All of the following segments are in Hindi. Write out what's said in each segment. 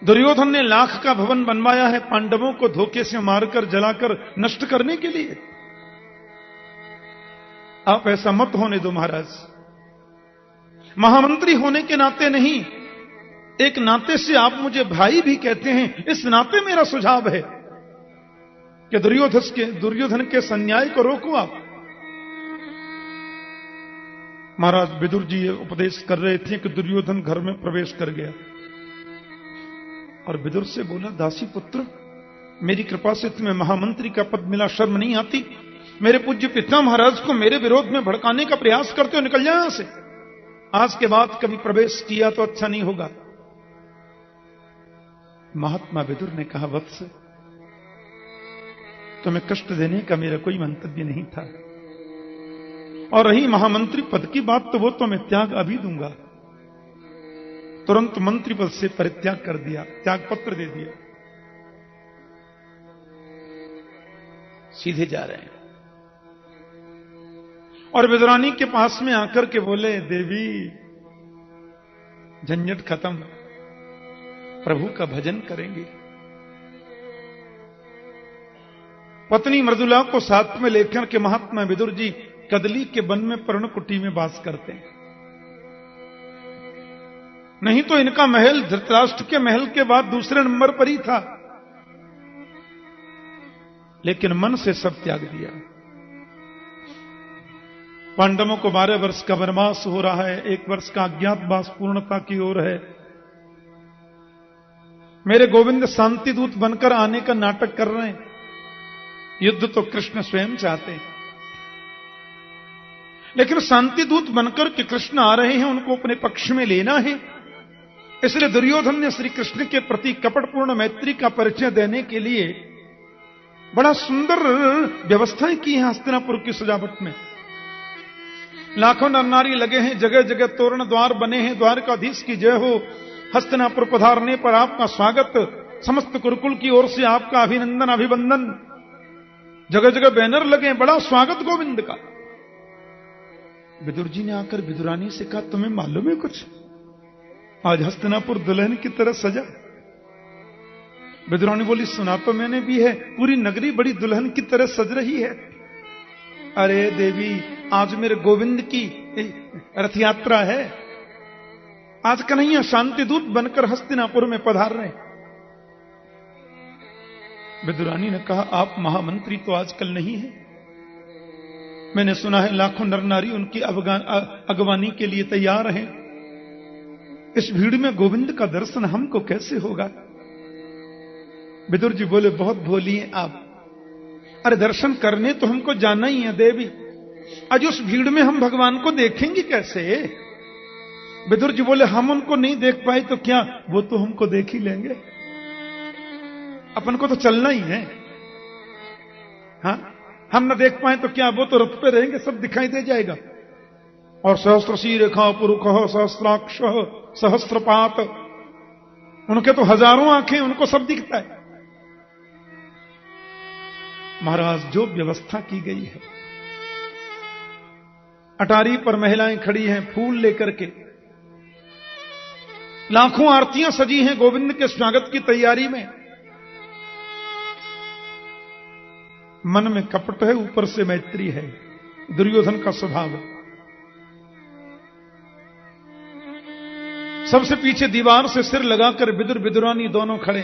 दुर्योधन ने लाख का भवन बनवाया है पांडवों को धोखे से मारकर जलाकर नष्ट करने के लिए। आप ऐसा मत होने दो महाराज। महामंत्री होने के नाते नहीं, एक नाते से आप मुझे भाई भी कहते हैं, इस नाते मेरा सुझाव है कि दुर्योधन के अन्याय को रोको आप। महाराज विदुर जी उपदेश कर रहे थे कि दुर्योधन घर में प्रवेश कर गया और विदुर से बोला, दासी पुत्र, मेरी कृपा से तुम्हें महामंत्री का पद मिला, शर्म नहीं आती? मेरे पूज्य पिता महाराज को मेरे विरोध में भड़काने का प्रयास करते हो, निकल जाए यहां से। आज के बाद कभी प्रवेश किया तो अच्छा नहीं होगा। महात्मा विदुर ने कहा, वत्स, तुम्हें कष्ट देने का मेरा कोई मंतव्य नहीं था, और रही महामंत्री पद की बात तो वो तो मैं त्याग अभी दूंगा। तुरंत मंत्री पद से परित्याग कर दिया, त्याग पत्र दे दिया, सीधे जा रहे हैं। और विदुरानी के पास में आकर के बोले, देवी झंझट खत्म, प्रभु का भजन करेंगे। पत्नी मृदुला को साथ में लेकर के महात्मा विदुर जी कदली के वन में पर्णकुटी में वास करते हैं। नहीं तो इनका महल धृतराष्ट्र के महल के बाद दूसरे नंबर पर ही था, लेकिन मन से सब त्याग दिया। पांडवों को 12 वर्ष का वनवास हो रहा है, 1 वर्ष का अज्ञातवास पूर्णता की ओर है। मेरे गोविंद शांति दूत बनकर आने का नाटक कर रहे हैं। युद्ध तो कृष्ण स्वयं चाहते हैं, लेकिन शांति दूत बनकर के कृष्ण आ रहे हैं, उनको अपने पक्ष में लेना है। इसलिए दुर्योधन ने श्री कृष्ण के प्रति कपटपूर्ण मैत्री का परिचय देने के लिए बड़ा सुंदर व्यवस्थाएं की हैं हस्तिनापुर की सजावट में। लाखों नर नारी लगे हैं, जगह जगह तोरण द्वार बने हैं। द्वारकाधीश की जय हो, हस्तिनापुर पधारने पर आपका स्वागत, समस्त कुरुकुल की ओर से आपका अभिनंदन अभिवंदन। जगह जगह बैनर लगे, बड़ा स्वागत गोविंद का। विदुर जी ने आकर विदुरानी से कहा, तुम्हें मालूम है कुछ, आज हस्तिनापुर दुल्हन की तरह सजा। विदुरानी बोली, सुना तो मैंने भी है, पूरी नगरी बड़ी दुल्हन की तरह सज रही है। अरे देवी, आज मेरे गोविंद की रथ यात्रा है, आज कन्हैया शांति दूत बनकर हस्तिनापुर में पधार रहे हैं। विदुरानी ने कहा, आप महामंत्री तो आजकल नहीं है। मैंने सुना है लाखों नर नारी उनकी अगवानी के लिए तैयार हैं। इस भीड़ में गोविंद का दर्शन हमको कैसे होगा? विदुर जी बोले, बहुत भोली हैं आप। अरे दर्शन करने तो हमको जाना ही है देवी, आज उस भीड़ में हम भगवान को देखेंगे कैसे? विदुर जी बोले, हम उनको नहीं देख पाए तो क्या, वो तो हमको देख ही लेंगे। अपन को तो चलना ही है। हाँ, हम न देख पाए तो क्या, वो तो रथ पे रहेंगे, सब दिखाई दे जाएगा। और सहस्त्र शीरेखा पुरुष सहस्त्राक्ष सहस्त्रपात, उनके तो हजारों आंखें, उनको सब दिखता है। महाराज, जो व्यवस्था की गई है, अटारी पर महिलाएं खड़ी हैं फूल लेकर के, लाखों आरतियां सजी हैं गोविंद के स्वागत की तैयारी में। मन में कपट है, ऊपर से मैत्री है, दुर्योधन का स्वभाव है। सबसे पीछे दीवार से सिर लगाकर विदुर विदुरानी दोनों खड़े।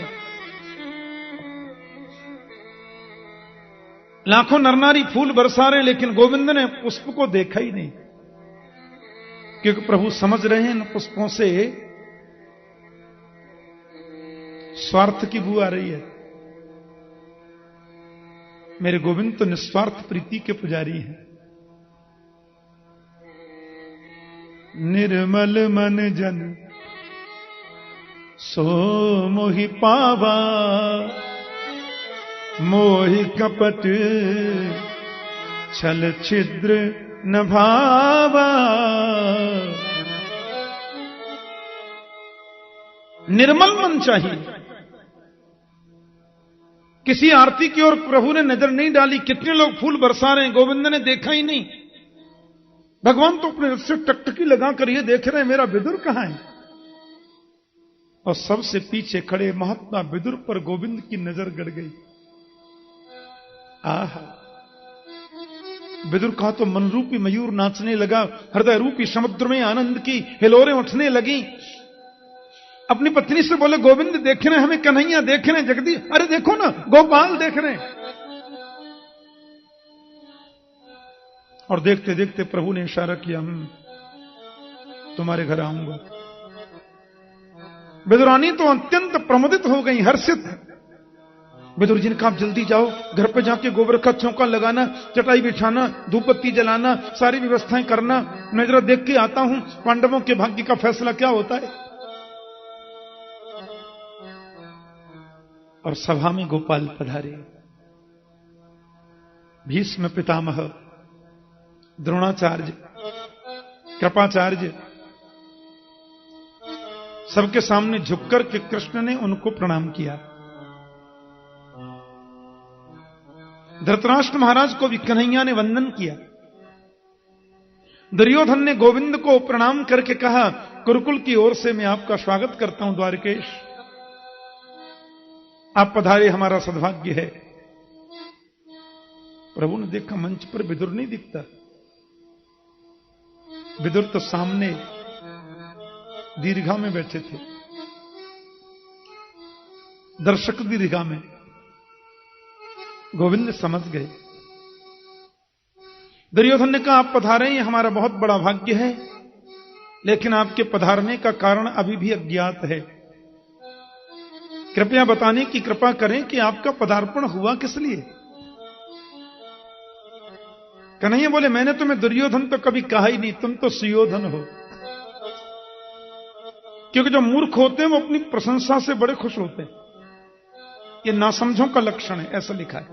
लाखों नरनारी फूल बरसा रहे, लेकिन गोविंद ने पुष्प को देखा ही नहीं, क्योंकि प्रभु समझ रहे हैं इन पुष्पों से स्वार्थ की बू आ रही है। मेरे गोविंद तो निस्वार्थ प्रीति के पुजारी हैं। निर्मल मन जन सो मोहि पावा, मोहि कपट छल छिद्र न भावा। निर्मल मन चाहिए। किसी आरती की ओर प्रभु ने नजर नहीं डाली, कितने लोग फूल बरसा रहे हैं, गोविंद ने देखा ही नहीं। भगवान तो अपने रथ से टकटकी लगाकर ये देख रहे हैं, मेरा विदुर कहां है? और सबसे पीछे खड़े महात्मा विदुर पर गोविंद की नजर गड़ गई। आहा, विदुर का तो मन रूपी मयूर नाचने लगा, हृदय रूपी समुद्र में आनंद की हिलोरें उठने लगी। अपनी पत्नी से बोले, गोविंद देख रहे, हमें कन्हैया देख रहे, जगदीश, अरे देखो ना, गोपाल देख रहे। और देखते देखते प्रभु ने इशारा किया, तुम्हारे घर आऊंगा। विदुरानी तो अत्यंत प्रमुदित हो गई, हर्षित। विदुर जी ने कहा, जल्दी जाओ, घर पे जाके गोबर का चौका लगाना, चटाई बिछाना, धूपबत्ती जलाना, सारी व्यवस्थाएं करना। मैं जरा देख के आता हूं पांडवों के भाग्य का फैसला क्या होता है। और सभा में गोपाल पधारे। भीष्म पितामह, द्रोणाचार्य, कृपाचार्य, सबके सामने झुककर के कृष्ण ने उनको प्रणाम किया। धृतराष्ट्र महाराज को भी कन्हैया ने वंदन किया। दुर्योधन ने गोविंद को प्रणाम करके कहा, कुरुकुल की ओर से मैं आपका स्वागत करता हूं द्वारकेश, आप पधारे, हमारा सद्भाग्य है। प्रभु ने देखा मंच पर विदुर नहीं दिखता। विदुर तो सामने दीर्घा में बैठे थे, दर्शक दीर्घा में। गोविंद समझ गए। दुर्योधन ने कहा, आप पधारे, ये हमारा बहुत बड़ा भाग्य है, लेकिन आपके पधारने का कारण अभी भी अज्ञात है। कृपया बताने की कृपा करें कि आपका पदार्पण हुआ किस लिए। कन्हैया बोले, मैंने तुम्हें दुर्योधन तो कभी कहा ही नहीं, तुम तो सुयोधन हो। क्योंकि जो मूर्ख होते हैं वो अपनी प्रशंसा से बड़े खुश होते हैं। ये नासमझों का लक्षण है, ऐसा लिखा है।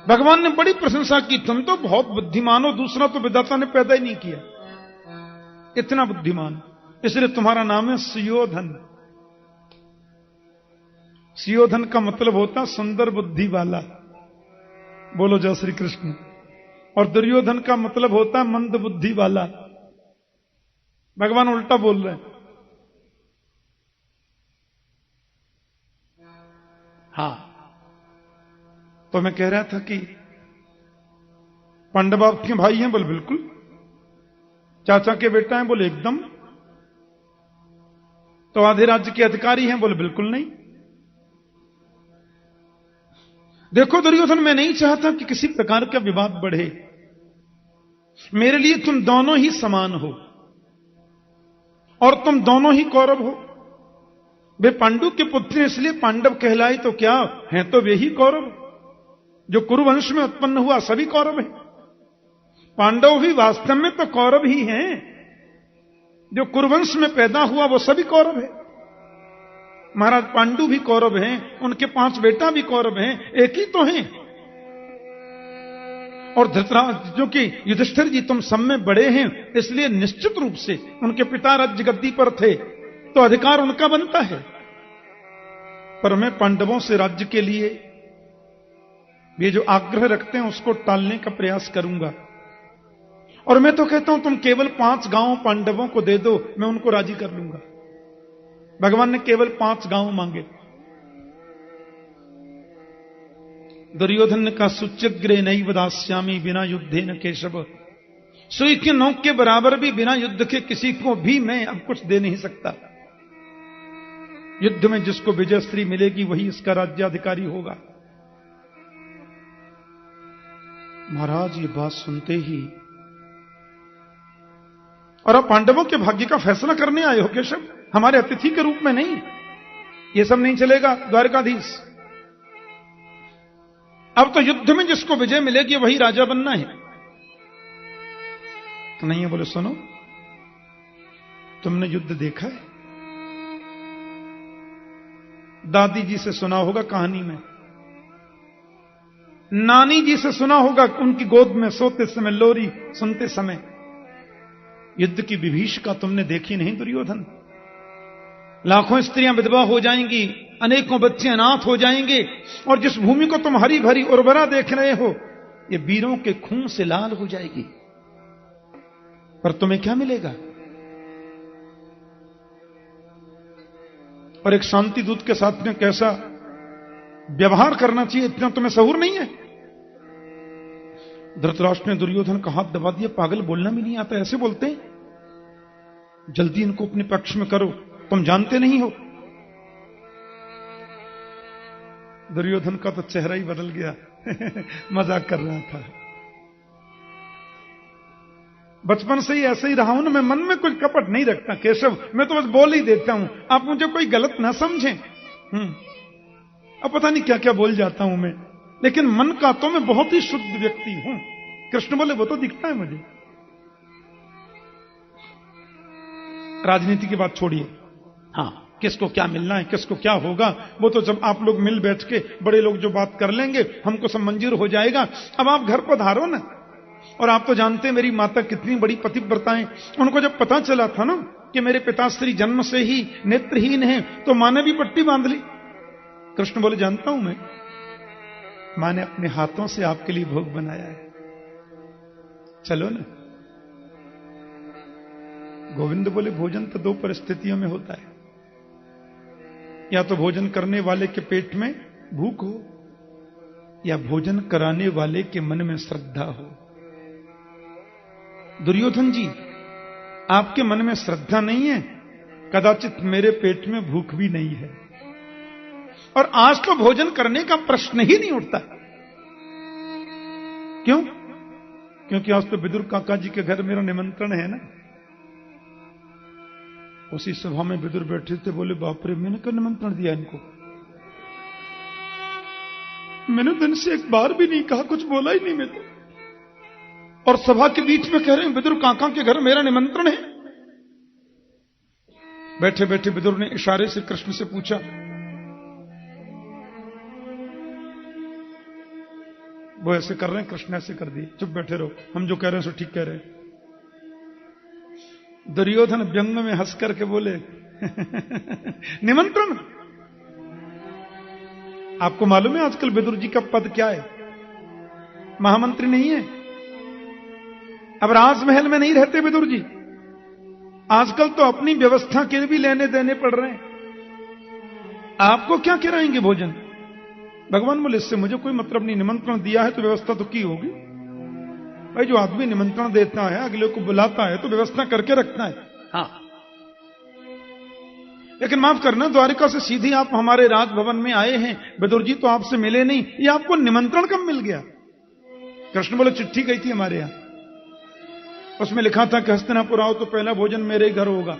भगवान ने बड़ी प्रशंसा की, तुम तो बहुत बुद्धिमान हो, दूसरा तो विधाता ने पैदा ही नहीं किया, इतना बुद्धिमान, इसलिए तुम्हारा नाम है सुयोधन। सुयोधन का मतलब होता सुंदर बुद्धि वाला। बोलो जय श्री कृष्ण। और दुर्योधन का मतलब होता मंद बुद्धि वाला। भगवान उल्टा बोल रहे हैं। हाँ, तो मैं कह रहा था कि पांडव आपके भाई हैं? बोले बिल्कुल। चाचा के बेटा हैं? बोले एकदम। तो आधे राज्य के अधिकारी हैं? बोले बिल्कुल नहीं। देखो दुर्योधन, मैं नहीं चाहता कि किसी प्रकार का विवाद बढ़े। मेरे लिए तुम दोनों ही समान हो और तुम दोनों ही कौरव हो। वे पांडु के पुत्र इसलिए पांडव कहलाए तो क्या, हैं तो वे ही कौरव। जो कुरुवंश में उत्पन्न हुआ सभी कौरव हैं। पांडव भी वास्तव में तो कौरव ही हैं। जो कुरुवंश में पैदा हुआ वो सभी कौरव है। महाराज पांडु भी कौरव हैं, उनके 5 बेटा भी कौरव हैं, एक ही तो हैं। और धृतराष्ट्र, जो कि युधिष्ठिर जी तुम सब में बड़े हैं, इसलिए निश्चित रूप से उनके पिता राज्य गद्दी पर थे तो अधिकार उनका बनता है। पर मैं पांडवों से राज्य के लिए ये जो आग्रह रखते हैं उसको टालने का प्रयास करूंगा। और मैं तो कहता हूं तुम केवल 5 गांव पांडवों को दे दो, मैं उनको राजी कर लूंगा। भगवान ने केवल 5 गांव मांगे। दुर्योधन ने कहा, सुचिग्रे नैव दास्यामि बिना युद्धे न केशव। सुई की नोक के बराबर भी बिना युद्ध के किसी को भी मैं अब कुछ दे नहीं सकता। युद्ध में जिसको विजयश्री मिलेगी वही इसका राज्याधिकारी होगा। महाराज ये बात सुनते ही, और अब पांडवों के भाग्य का फैसला करने आए हो केशव, हमारे अतिथि के रूप में नहीं। ये सब नहीं चलेगा द्वारकाधीश। अब तो युद्ध में जिसको विजय मिलेगी वही राजा बनना है। तो नहीं है? बोले सुनो, तुमने युद्ध देखा है? दादी जी से सुना होगा कहानी में, नानी जी से सुना होगा उनकी गोद में सोते समय, लोरी सुनते समय। युद्ध की विभीषिका तुमने देखी नहीं दुर्योधन? लाखों स्त्रियां विधवा हो जाएंगी, अनेकों बच्चे अनाथ हो जाएंगे, और जिस भूमि को तुम हरी भरी उर्वरा देख रहे हो ये वीरों के खून से लाल हो जाएगी। पर तुम्हें क्या मिलेगा? और एक शांति दूत के साथ में कैसा व्यवहार करना चाहिए, इतना तुम्हें सहूर नहीं है? धृतराष्ट्र ने दुर्योधन का हाथ दबा दिया। पागल, बोलना भी नहीं आता, ऐसे बोलते हैं? जल्दी इनको अपने पक्ष में करो, तुम जानते नहीं हो। दुर्योधन का तो चेहरा ही बदल गया। मजाक कर रहा था। बचपन से ही ऐसे ही रहा हूं ना, मैं मन में कुछ कपट नहीं रखता केशव, मैं तो बस बोल ही देता हूं, आप मुझे कोई गलत ना समझें। अब पता नहीं क्या क्या बोल जाता हूं मैं, लेकिन मन का तो मैं बहुत ही शुद्ध व्यक्ति हूं। कृष्ण बोले वो तो दिखता है मुझे। राजनीति की बात छोड़िए, हाँ, किसको क्या मिलना है, किसको क्या होगा, वो तो जब आप लोग मिल बैठ के बड़े लोग जो बात कर लेंगे हमको सब मंजूर हो जाएगा। अब आप घर पधारो ना। और आप तो जानते हैं मेरी माता कितनी बड़ी पतिव्रता है। उनको जब पता चला था ना कि मेरे पिताश्री जन्म से ही नेत्रहीन हैं, तो मां ने भी पट्टी बांध ली। कृष्ण बोले जानता हूं मैं, मां ने अपने हाथों से आपके लिए भोग बनाया है, चलो ना। गोविंद बोले भोजन तो दो परिस्थितियों में होता है, या तो भोजन करने वाले के पेट में भूख हो, या भोजन कराने वाले के मन में श्रद्धा हो। दुर्योधन जी, आपके मन में श्रद्धा नहीं है, कदाचित मेरे पेट में भूख भी नहीं है, और आज तो भोजन करने का प्रश्न ही नहीं उठता। क्यों? क्योंकि आज तो विदुर काका जी के घर मेरा निमंत्रण है ना। उसी सभा में विदुर बैठे थे, बोले बाप रे, मैंने क्या निमंत्रण दिया इनको? मैंने दिन से एक बार भी नहीं कहा, कुछ बोला ही नहीं मैं तो, और सभा के बीच में कह रहे हैं विदुर काका के घर मेरा निमंत्रण है। बैठे बैठे विदुर ने इशारे से कृष्ण से पूछा, वो ऐसे कर रहे हैं, कृष्ण ऐसे कर दिए, चुप बैठे रहो, हम जो कह रहे हैं सो ठीक कह रहे हैं। दुर्योधन व्यंग में हंस करके बोले निमंत्रण? आपको मालूम है आजकल विदुर जी का पद क्या है? महामंत्री नहीं है। अब राजमहल में नहीं रहते विदुर जी, आजकल तो अपनी व्यवस्था के भी लेने देने पड़ रहे हैं। आपको क्या कराएंगे भोजन? भगवान बोले इससे मुझे कोई मतलब नहीं, निमंत्रण दिया है तो व्यवस्था तो की होगी। भाई जो आदमी निमंत्रण देता है, अगले को बुलाता है, तो व्यवस्था करके रखना है। हाँ, लेकिन माफ करना, द्वारिका से सीधे आप हमारे राजभवन में आए हैं, विदुर जी तो आपसे मिले नहीं, ये आपको निमंत्रण कब मिल गया? कृष्ण बोले चिट्ठी गई थी हमारे यहां, उसमें लिखा था कि हस्तिनापुर आओ तो पहला भोजन मेरे घर होगा।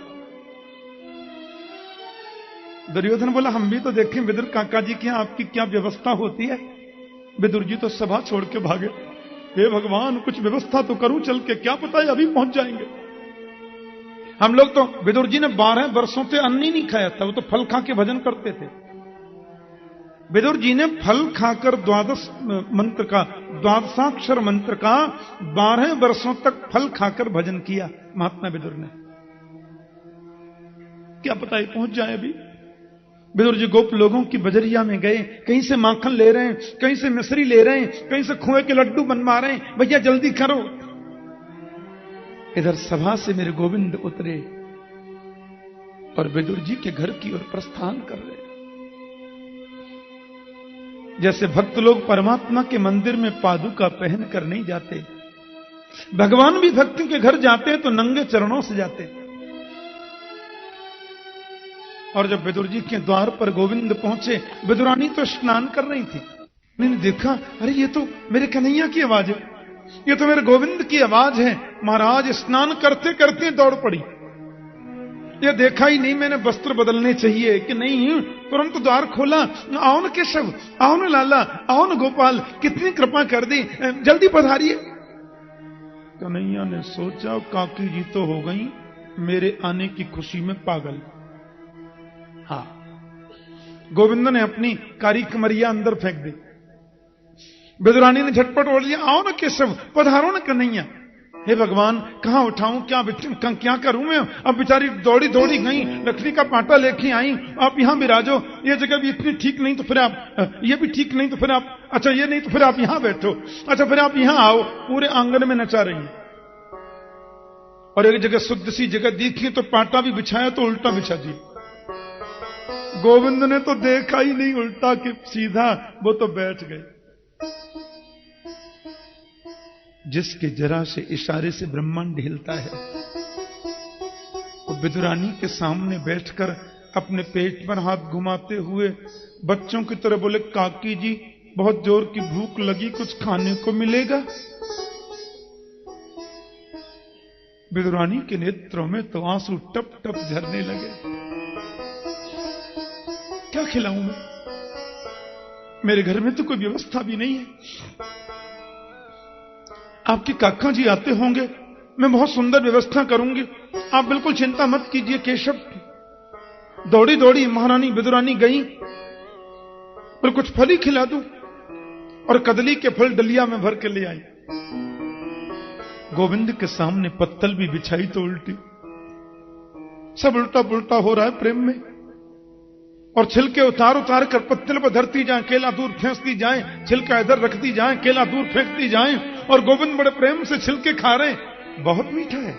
दुर्योधन बोला हम भी तो देखें विदुर काका जी के यहां आपकी क्या व्यवस्था होती है। विदुर जी तो सभा छोड़ के भागे। हे भगवान, कुछ व्यवस्था तो करूं चल के, क्या पता है अभी पहुंच जाएंगे। हम लोग तो, विदुर जी ने 12 वर्षों से अन्न ही नहीं खाया था, वो तो फल खा के भजन करते थे। विदुर जी ने फल खाकर द्वादशाक्षर मंत्र का 12 वर्षों तक फल खाकर भजन किया महात्मा विदुर ने। क्या पता है पहुंच जाए अभी। विदुर जी गोप लोगों की बजरिया में गए, कहीं से माखन ले रहे हैं, कहीं से मिश्री ले रहे हैं, कहीं से खोए के लड्डू बनवा रहे हैं, भैया जल्दी करो। इधर सभा से मेरे गोविंद उतरे और विदुर जी के घर की ओर प्रस्थान कर रहे। जैसे भक्त लोग परमात्मा के मंदिर में पादुका पहन कर नहीं जाते, भगवान भी भक्तों के घर जाते हैं तो नंगे चरणों से जाते हैं। और जब विदुर जी के द्वार पर गोविंद पहुंचे, विदुरानी तो स्नान कर रही थी। मैंने देखा, अरे ये तो मेरे कन्हैया की आवाज है, ये तो मेरे गोविंद की आवाज है। महाराज स्नान करते करते दौड़ पड़ी। ये देखा ही नहीं मैंने वस्त्र बदलने चाहिए कि नहीं, तुरंत द्वार खोला, आओ न केशव, आओ न लाला, आओ न गोपाल, कितनी कृपा कर दी, जल्दी पधारिए। कन्हैया ने सोचा काकी जी तो हो गई मेरे आने की खुशी में पागल। हाँ, गोविंद ने अपनी कारी कमरिया अंदर फेंक दी। विदुरानी ने झटपट ओढ़ लिया, आओ न केशव, पधारो न कन्हैया। हे भगवान, कहां उठाऊं, क्या करूं मैं? अब बेचारी दौड़ी दौड़ी गई, लकड़ी का पाटा लेके आई, आप यहां विराजो, ये जगह भी इतनी ठीक नहीं तो फिर आप, ये भी ठीक नहीं तो फिर आप, अच्छा ये नहीं तो फिर आप यहां बैठो, अच्छा फिर आप यहां आओ। पूरे आंगन में नचा रही है। और एक जगह शुद्ध सी जगह देखी तो पाटा भी बिछाया तो उल्टा बिछा दिया। गोविंद ने तो देखा ही नहीं, उल्टा कि सीधा वो तो बैठ गए। जिसके जरा से इशारे से ब्रह्मांड हिलता है, वो विदुरानी के सामने बैठकर अपने पेट पर हाथ घुमाते हुए बच्चों की तरह बोले, काकी जी बहुत जोर की भूख लगी, कुछ खाने को मिलेगा? विदुरानी के नेत्रों में तो आंसू टप टप झरने लगे। क्या खिलाऊं मैं? मेरे घर में तो कोई व्यवस्था भी नहीं है। आपके काका जी आते होंगे, मैं बहुत सुंदर व्यवस्था करूंगी, आप बिल्कुल चिंता मत कीजिए। केशव दौड़ी दौड़ी महारानी विदुरानी गई, पर कुछ फल ही खिला दूं, और कदली के फल डलिया में भर के ले आई। गोविंद के सामने पत्तल भी बिछाई तो उल्टी, सब उल्टा पुल्टा हो रहा है प्रेम में। और छिलके उतार उतार कर पत्तल पर धरती जाए, केला दूर फेंकती जाए, छिलका इधर रखती जाए, केला दूर फेंकती जाए, और गोविंद बड़े प्रेम से छिलके खा रहे हैं। बहुत मीठा है।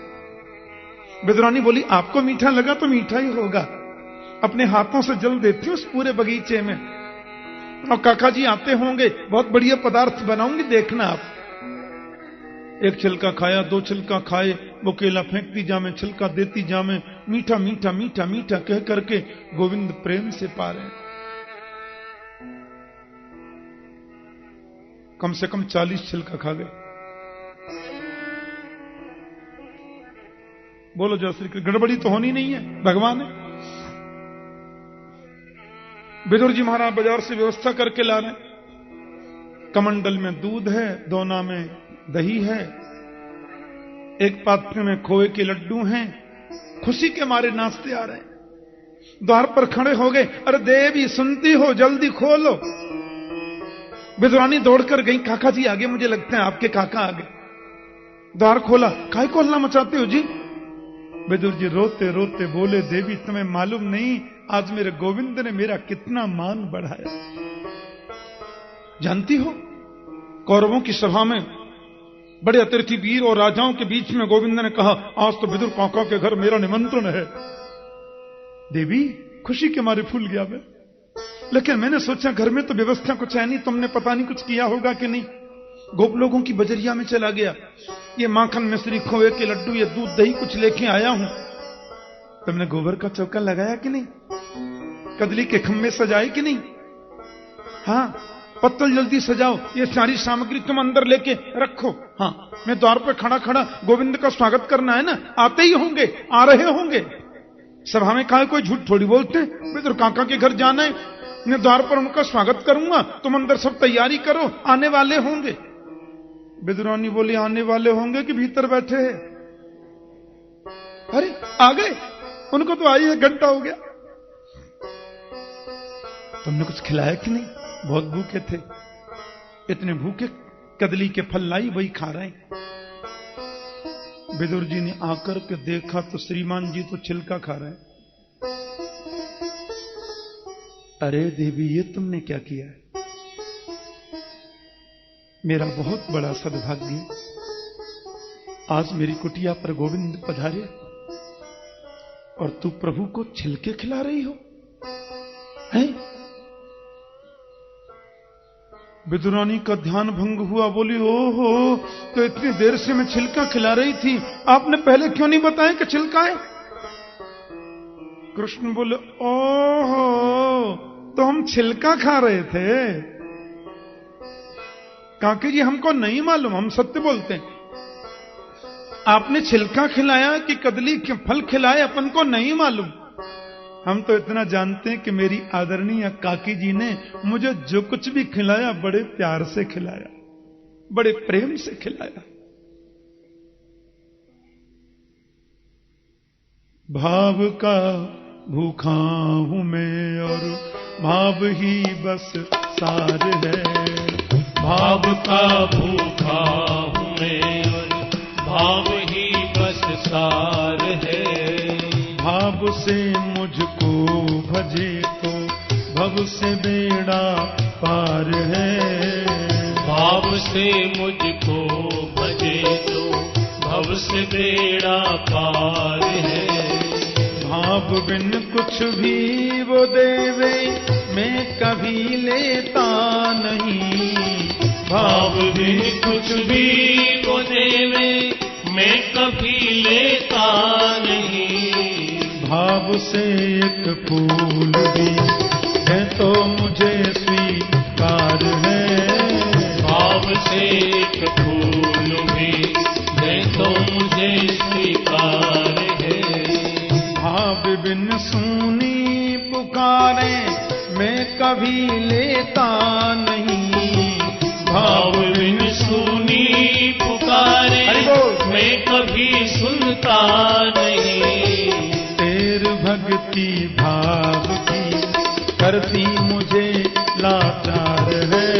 विदुरानी बोली, आपको मीठा लगा तो मीठा ही होगा, अपने हाथों से जल देती हूं उस पूरे बगीचे में, और काका जी आते होंगे, बहुत बढ़िया पदार्थ बनाऊंगी, देखना आप। एक छिलका खाया, दो छिलका खाए, वो केला फेंकती जामे, छिलका देती जामे, मीठा मीठा मीठा मीठा कह करके गोविंद प्रेम से पा रहे हैं। कम से कम 40 छिलका खा गए। बोलो जय श्री कृष्ण। गड़बड़ी तो होनी नहीं है, भगवान है। विदुर जी महाराज बाजार से व्यवस्था करके ला रहे। कमंडल में दूध है, दोना में दही है, एक पात्र में खोए के लड्डू हैं। खुशी के मारे नाचते आ रहे हैं। द्वार पर खड़े हो गए, अरे देवी सुनती हो, जल्दी खोलो। विदुरानी दौड़कर गई, काका जी आगे, मुझे लगता है आपके काका आगे। द्वार खोला, काहे को हल्ला मचाते हो जी? विदुर जी रोते रोते बोले, देवी तुम्हें मालूम नहीं आज मेरे गोविंद ने मेरा कितना मान बढ़ाया। जानती हो, कौरवों की सभा में बड़े अतिथि वीर और राजाओं के बीच में गोविंद ने कहा, आज तो विदुर काका के घर मेरा निमंत्रण है। देवी खुशी के मारे फूल गया मैं, लेकिन मैंने सोचा घर में तो व्यवस्था कुछ है नहीं, तुमने पता नहीं कुछ किया होगा कि नहीं। गोप लोगों की बजरिया में चला गया, ये माखन मिश्री खोए के लड्डू, ये दूध दही कुछ लेके आया हूं। तुमने गोबर का चौका लगाया कि नहीं? कदली के खम्भे सजाए कि नहीं? हाँ, पत्तल जल्दी सजाओ, ये सारी सामग्री तुम अंदर लेके रखो। हाँ, मैं द्वार पे खड़ा खड़ा गोविंद का स्वागत करना है ना, आते ही होंगे, आ रहे होंगे। सभा में कहा कोई झूठ थोड़ी बोलते हैं। विदुर काका के घर जाना है, मैं द्वार पर उनका स्वागत करूंगा, तुम अंदर सब तैयारी करो, आने वाले होंगे। विदुरानी बोली, आने वाले होंगे कि भीतर बैठे हैं? अरे आ गए, उनको तो आई 1 घंटा हो गया। तुमने कुछ खिलाया कि नहीं? बहुत भूखे थे, इतने भूखे कदली के फल लाई वही खा रहे हैं। विदुर जी ने आकर के देखा तो श्रीमान जी तो छिलका खा रहे हैं। अरे देवी ये तुमने क्या किया है? मेरा बहुत बड़ा सद्भाग्य, आज मेरी कुटिया पर गोविंद पधारे और तू प्रभु को छिलके खिला रही हो, हैं? विदुरानी का ध्यान भंग हुआ, बोली ओहो, तो इतनी देर से मैं छिलका खिला रही थी, आपने पहले क्यों नहीं बताया कि छिलका है? कृष्ण बोले, ओहो, तो हम छिलका खा रहे थे। काकी जी हमको नहीं मालूम, हम सत्य बोलते हैं। आपने छिलका खिलाया कि कदली के फल खिलाए अपन को नहीं मालूम। हम तो इतना जानते हैं कि मेरी आदरणीय काकी जी ने मुझे जो कुछ भी खिलाया बड़े प्यार से खिलाया, बड़े प्रेम से खिलाया। भाव का भूखा हूं मैं और भाव ही बस सार है। भाव का भूखा हूं मैं और भाव ही बस सार है। भाव से मुझको भजे तो भव से बेड़ा पार है। भाव से मुझको भजे तो भव से बेड़ा पार है। भाव बिन कुछ भी वो देवे मैं कभी लेता नहीं। भाव बिन कुछ भी वो देवे मैं कभी लेता नहीं। भाव से एक फूल भी है तो मुझे स्वीकार है। भाव से एक फूल भी है तो मुझे स्वीकार है। भाव बिन सुनी पुकारे मैं कभी लेता नहीं। भाव बिन सुनी पुकारे मैं कभी सुनता नहीं। तेर भक्ति भाव की करती मुझे लाचार है।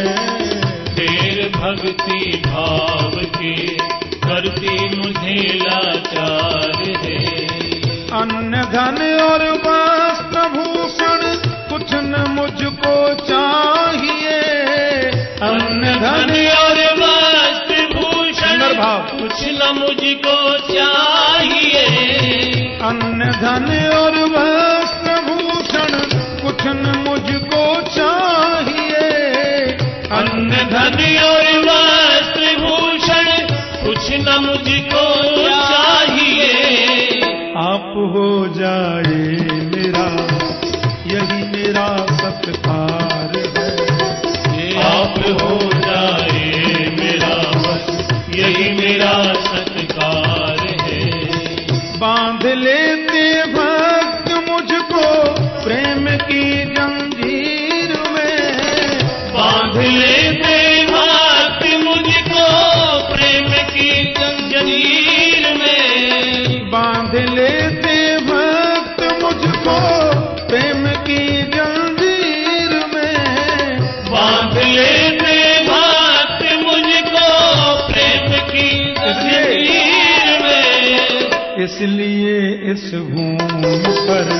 तेर भक्ति भाव की करती मुझे लाचार है। अन्न धन और वस्त्र भूषण कुछ न मुझको चाहिए। अन्न धन और वस्त्र भूषण भाव कुछ न मुझको चाहिए। अन्न धन और वस्त्र भूषण कुछ न मुझको चाहिए। अन्न धन और वस्त्र भूषण कुछ न मुझको चाहिए। आप हो जाए मेरा यही मेरा सत्कार है। आप हो जाए मेरा बस यही मेरा सत्कार है। बांध लेते भक्त मुझको प्रेम की जंजीर में। बांध लेते भक्त मुझको प्रेम की जंजीर में। बांध लेते भक्त मुझको प्रेम की जंजीर में। बांध लेते भक्त मुझको प्रेम की जंजीर में। इसलिए इस भूमि पर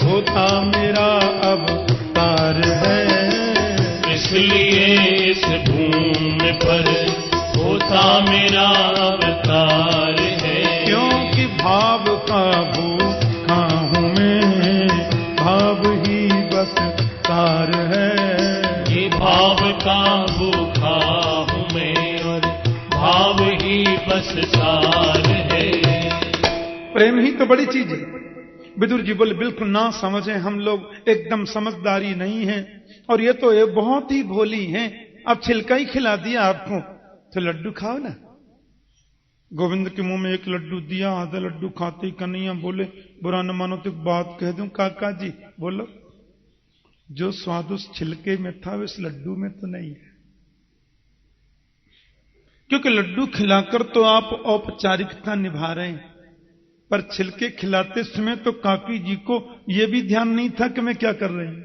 होता मेरा अवतार है। इसलिए इस भूमि पर होता मेरा अवतार है। क्योंकि भाव का भूखा हूँ मैं, भाव ही बस सार है। ये भाव का भूखा हूँ मैं और भाव ही बस सार है। प्रेम ही तो बड़ी चीज है। विदुर जी बोले बिल्कुल ना समझे, हम लोग एकदम समझदारी नहीं है और ये तो ये बहुत ही भोली हैं। अब छिलका ही खिला दिया आपको तो लड्डू खाओ ना। गोविंद के मुंह में एक लड्डू दिया, आधा लड्डू खाते ही कन्हैया बोले बुरा न मानो तो एक बात कह दूं काका जी। बोलो। जो स्वाद उस छिलके में था इस लड्डू में तो नहीं है। क्योंकि लड्डू खिलाकर तो आप औपचारिकता निभा रहे हैं, पर छिलके खिलाते समय तो काकी जी को यह भी ध्यान नहीं था कि मैं क्या कर रही हूं।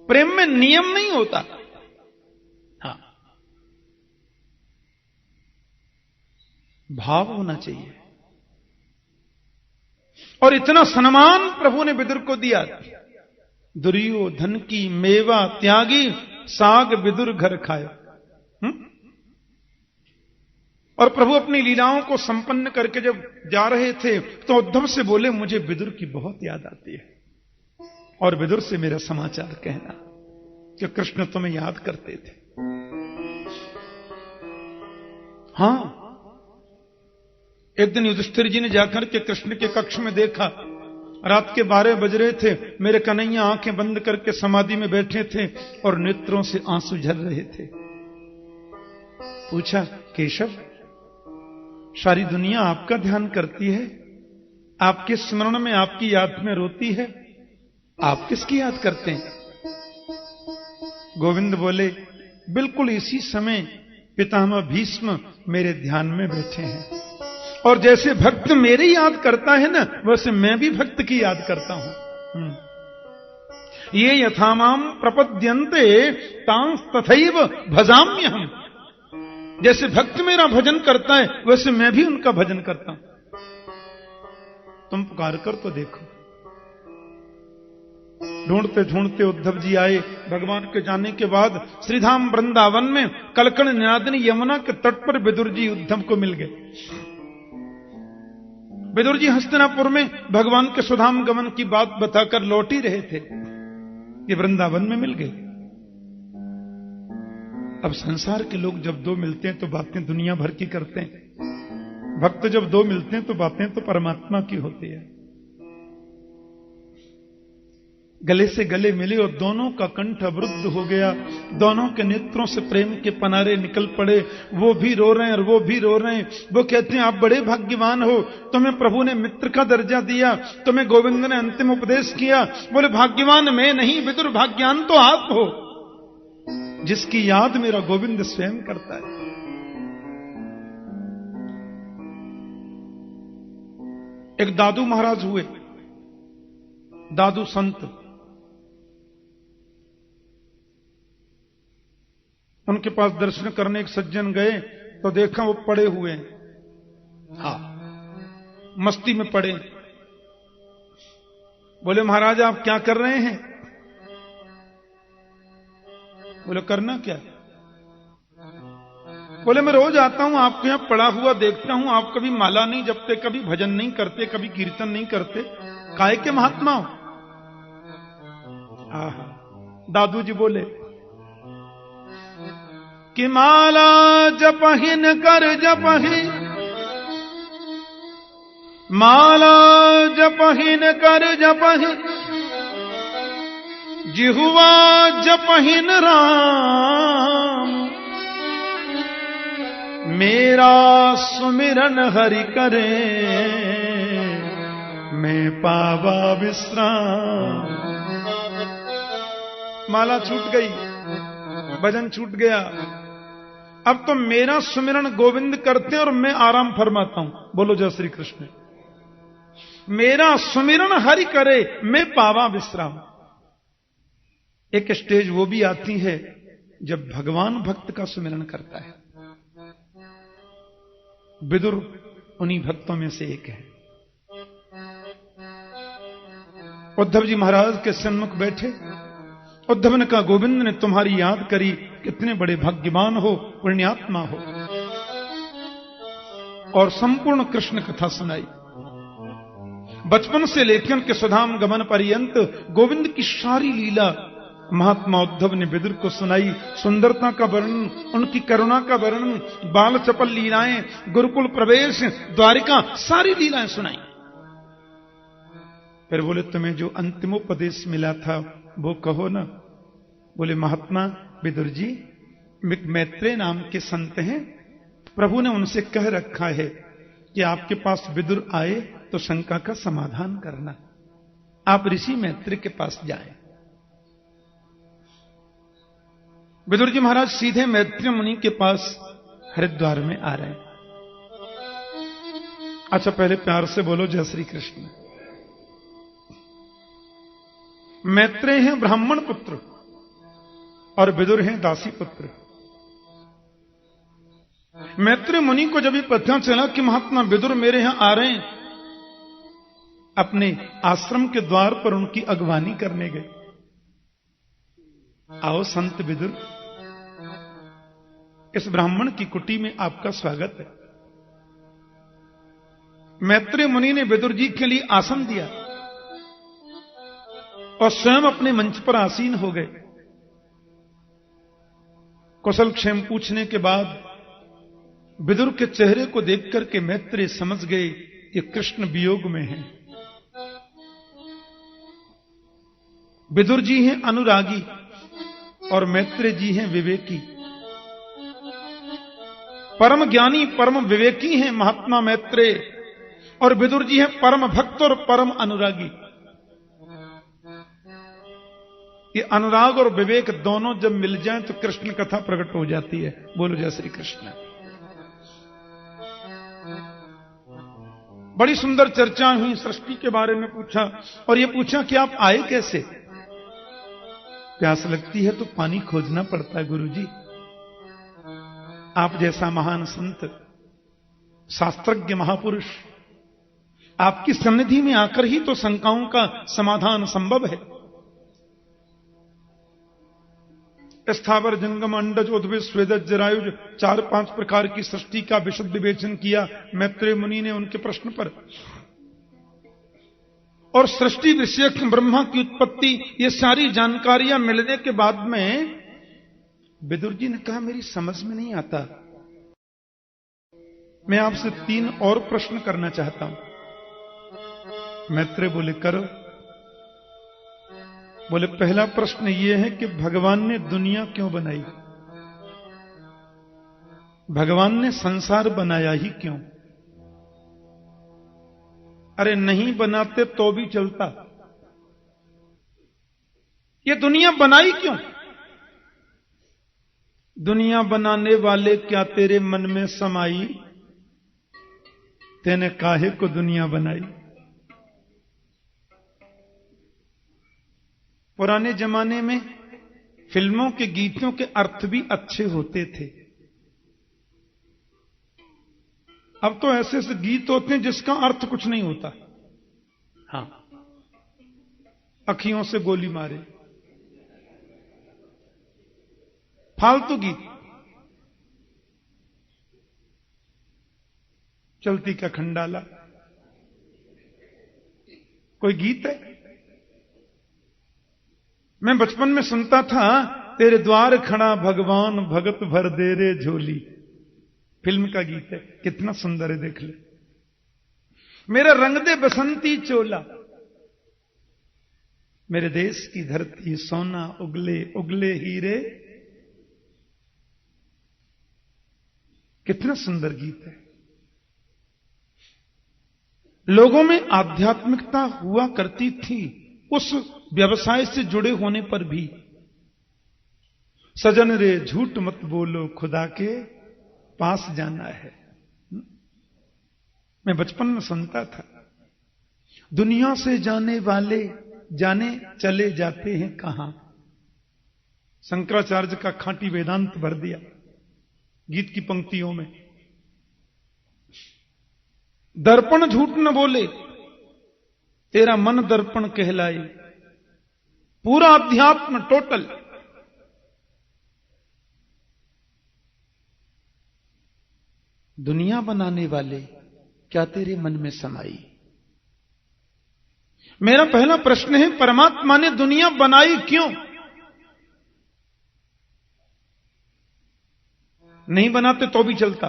प्रेम में नियम नहीं होता। हाँ, भाव होना चाहिए। और इतना सम्मान प्रभु ने विदुर को दिया। दुर्योधन की मेवा त्यागी साग विदुर घर खायो। और प्रभु अपनी लीलाओं को संपन्न करके जब जा रहे थे तो उद्धव से बोले मुझे विदुर की बहुत याद आती है और विदुर से मेरा समाचार कहना कि कृष्ण तुम्हें याद करते थे। हां, एक दिन युधिष्ठिर जी ने जाकर के कृष्ण के कक्ष में देखा। रात के 12 बज रहे थे। मेरे कन्हैया आंखें बंद करके समाधि में बैठे थे और नेत्रों से आंसू झर रहे थे। पूछा केशव, सारी दुनिया आपका ध्यान करती है, आपके स्मरण में आपकी याद में रोती है, आप किसकी याद करते हैं? गोविंद बोले बिल्कुल इसी समय पितामह भीष्म मेरे ध्यान में बैठे हैं और जैसे भक्त मेरी याद करता है ना, वैसे मैं भी भक्त की याद करता हूं। ये यथामाम प्रपद्यन्ते तांस तथैव भजाम्यहम्। जैसे भक्त मेरा भजन करता है वैसे मैं भी उनका भजन करता हूं। तुम पुकार कर तो देखो। ढूंढते ढूंढते उद्धव जी आए। भगवान के जाने के बाद श्रीधाम वृंदावन में कलकण निनादिनी यमुना के तट पर विदुर जी उद्धव को मिल गए विदुर जी हस्तिनापुर में भगवान के सुधाम गमन की बात बताकर लौट ही रहे थे कि वृंदावन में मिल गए। अब संसार के लोग जब दो मिलते हैं तो बातें दुनिया भर की करते हैं, भक्त जब दो मिलते हैं तो बातें तो परमात्मा की होती है। गले से गले मिले और दोनों का कंठ अवरुद्ध हो गया, दोनों के नेत्रों से प्रेम के पनारे निकल पड़े। वो भी रो रहे हैं और वो भी रो रहे हैं। वो कहते हैं आप बड़े भाग्यवान हो, तुम्हें प्रभु ने मित्र का दर्जा दिया, तुम्हें गोविंद ने अंतिम उपदेश किया। बोले भाग्यवान मैं नहीं विदुर, भाग्यवान तो आप हो जिसकी याद मेरा गोविंद स्वयं करता है। एक दादू महाराज हुए, दादू संत, उनके पास दर्शन करने एक सज्जन गए तो देखा वो पड़े हुए हैं, मस्ती में पड़े। बोले महाराज आप क्या कर रहे हैं? बोले करना क्या? बोले मैं रोज आता हूं आपके यहां पड़ा हुआ देखता हूं, आप कभी माला नहीं जपते, कभी भजन नहीं करते, कभी कीर्तन नहीं करते, काहे के महात्मा हो? दादू जी बोले कि माला जपहिन कर जपहि, माला जपहिन कर जपहि, जिहुआ जपहिन राम, मेरा सुमिरन हरि करे, मैं पावा विश्राम। माला छूट गई, भजन छूट गया, अब तो मेरा सुमिरन गोविंद करते और मैं आराम फरमाता हूं। बोलो जय श्री कृष्ण। मेरा सुमिरन हरि करे, मैं पावा विश्राम। एक स्टेज वो भी आती है जब भगवान भक्त का सुमिरन करता है। विदुर उन्हीं भक्तों में से एक है। उद्धव जी महाराज के सन्मुख बैठे, उद्धव ने कहा गोविंद ने तुम्हारी याद करी, कितने बड़े भाग्यवान हो, पुण्यात्मा हो, और संपूर्ण कृष्ण कथा सुनाई। बचपन से लेकर के सुधाम गमन पर्यंत गोविंद की सारी लीला महात्मा उद्धव ने विदुर को सुनाई। सुंदरता का वर्णन, उनकी करुणा का वर्णन, बाल चपल लीलाएं, गुरुकुल प्रवेश, द्वारिका, सारी लीलाएं सुनाई। फिर बोले तुम्हें जो अंतिमोपदेश मिला था वो कहो ना। बोले महात्मा विदुर जी मैत्रेय नाम के संत हैं, प्रभु ने उनसे कह रखा है कि आपके पास विदुर आए तो शंका का समाधान करना, आप ऋषि मैत्रेय के पास जाएं। विदुर जी महाराज सीधे मैत्रेय मुनि के पास हरिद्वार में आ रहे हैं। अच्छा पहले प्यार से बोलो जय श्री कृष्ण। मैत्रेय हैं ब्राह्मण पुत्र और विदुर हैं दासी पुत्र। मैत्रेय मुनि को जब ये पता चला कि महात्मा विदुर मेरे यहां आ रहे हैं, अपने आश्रम के द्वार पर उनकी अगवानी करने गए। आओ संत विदुर, इस ब्राह्मण की कुटी में आपका स्वागत है। मैत्रेय मुनि ने विदुर जी के लिए आसन दिया और स्वयं अपने मंच पर आसीन हो गए। कुशल क्षेम पूछने के बाद विदुर के चेहरे को देख करके मैत्रेय समझ गए कि कृष्ण वियोग में हैं। विदुर जी हैं अनुरागी और मैत्रेय जी हैं विवेकी। परम ज्ञानी परम विवेकी हैं महात्मा मैत्रेय, और विदुर जी हैं परम भक्त और परम अनुरागी। ये अनुराग और विवेक दोनों जब मिल जाएं तो कृष्ण कथा प्रकट हो जाती है। बोलो जय श्री कृष्ण। बड़ी सुंदर चर्चा हुई, सृष्टि के बारे में पूछा और ये पूछा कि आप आए कैसे। प्यास लगती है तो पानी खोजना पड़ता है गुरुजी। आप जैसा महान संत, शास्त्रज्ञ महापुरुष, आपकी सन्निधि में आकर ही तो शंकाओं का समाधान संभव है। स्थावर जंगम अंडज उद्भिद स्वेदज जरायुज 4-5 प्रकार की सृष्टि का विशद विवेचन किया मैत्रेय मुनि ने उनके प्रश्न पर। और सृष्टि विषयक ब्रह्मा की उत्पत्ति, ये सारी जानकारियां मिलने के बाद में विदुर जी ने कहा मेरी समझ में नहीं आता, मैं आपसे 3 और प्रश्न करना चाहता हूं। मैत्रेय बोले करो। बोले पहला प्रश्न यह है कि भगवान ने दुनिया क्यों बनाई, भगवान ने संसार बनाया ही क्यों? अरे नहीं बनाते तो भी चलता, ये दुनिया बनाई क्यों? दुनिया बनाने वाले क्या तेरे मन में समाई, तेने काहे को दुनिया बनाई? पुराने जमाने में फिल्मों के गीतों के अर्थ भी अच्छे होते थे। अब तो ऐसे ऐसे गीत होते हैं जिसका अर्थ कुछ नहीं होता। हां, अखियों से गोली मारे, फालतू गीत, चलती का खंडाला, कोई गीत है? मैं बचपन में सुनता था, तेरे द्वार खड़ा भगवान भगत भर दे रे झोली, फिल्म का गीत है, कितना सुंदर है, देख ले। मेरा रंग दे बसंती चोला, मेरे देश की धरती सोना उगले उगले हीरे, कितना सुंदर गीत है। लोगों में आध्यात्मिकता हुआ करती थी उस व्यवसाय से जुड़े होने पर भी। सजन रे झूठ मत बोलो, खुदा के पास जाना है। मैं बचपन में सुनता था, दुनिया से जाने वाले जाने चले जाते हैं कहां। शंकराचार्य का खांटी वेदांत भर दिया गीत की पंक्तियों में। दर्पण झूठ न बोले, तेरा मन दर्पण कहलाए, पूरा अध्यात्म टोटल। दुनिया बनाने वाले क्या तेरे मन में समाई? मेरा पहला प्रश्न है, परमात्मा ने दुनिया बनाई क्यों? नहीं बनाते तो भी चलता।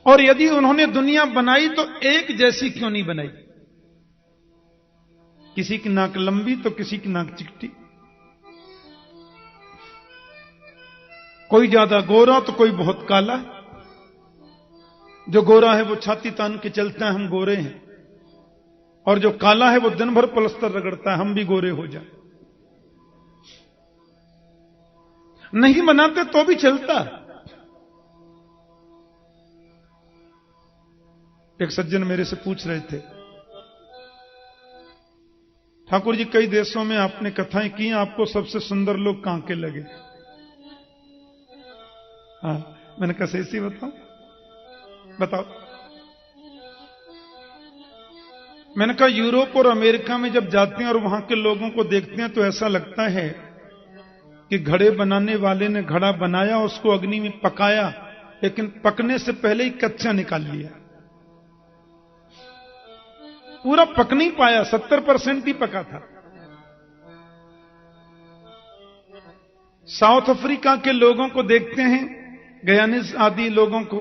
और यदि उन्होंने दुनिया बनाई तो एक जैसी क्यों नहीं बनाई? किसी की नाक लंबी तो किसी की नाक चिकटी, कोई ज्यादा गोरा तो कोई बहुत काला। जो गोरा है वो छाती तान के चलता है, हम गोरे हैं, और जो काला है वो दिन भर पलस्तर रगड़ता है, हम भी गोरे हो जाए। नहीं बनाते तो भी चलता। एक सज्जन मेरे से पूछ रहे थे, ठाकुर जी कई देशों में आपने कथाएं की, आपको सबसे सुंदर लोग कहां के लगे? हाँ, मैंने कहा सही बताओ बताओ। मैंने कहा यूरोप और अमेरिका में जब जाते हैं और वहां के लोगों को देखते हैं तो ऐसा लगता है कि घड़े बनाने वाले ने घड़ा बनाया, उसको अग्नि में पकाया, लेकिन पकने से पहले ही कच्चा निकाल लिया। पूरा पक नहीं पाया, 70% ही पका था। साउथ अफ्रीका के लोगों को देखते हैं, गयानीज आदि लोगों को,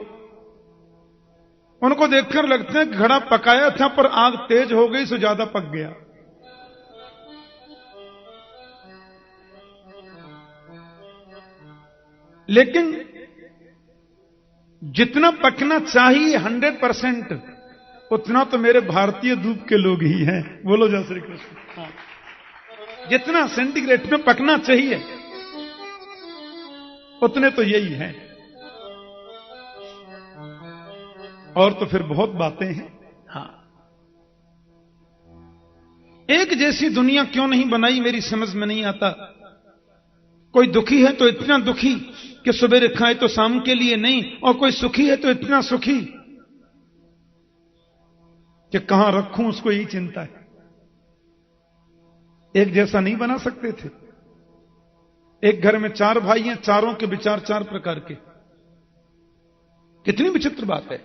उनको देखकर लगता है कि घड़ा पकाया था पर आग तेज हो गई सो ज्यादा पक गया। लेकिन जितना पकना चाहिए 100%, उतना तो मेरे भारतीय दूब के लोग ही हैं। बोलो जय श्री कृष्ण। हाँ। जितना सेंटीग्रेड में पकना चाहिए उतने तो यही हैं। और तो फिर बहुत बातें हैं। हाँ, एक जैसी दुनिया क्यों नहीं बनाई मेरी समझ में नहीं आता। कोई दुखी है तो इतना दुखी कि सवेरे खाए तो शाम के लिए नहीं, और कोई सुखी है तो इतना सुखी कि कहां रखूं उसको यही चिंता है। एक जैसा नहीं बना सकते थे। एक घर में 4 भाई हैं, चारों के विचार 4 प्रकार के। कितनी विचित्र बात है।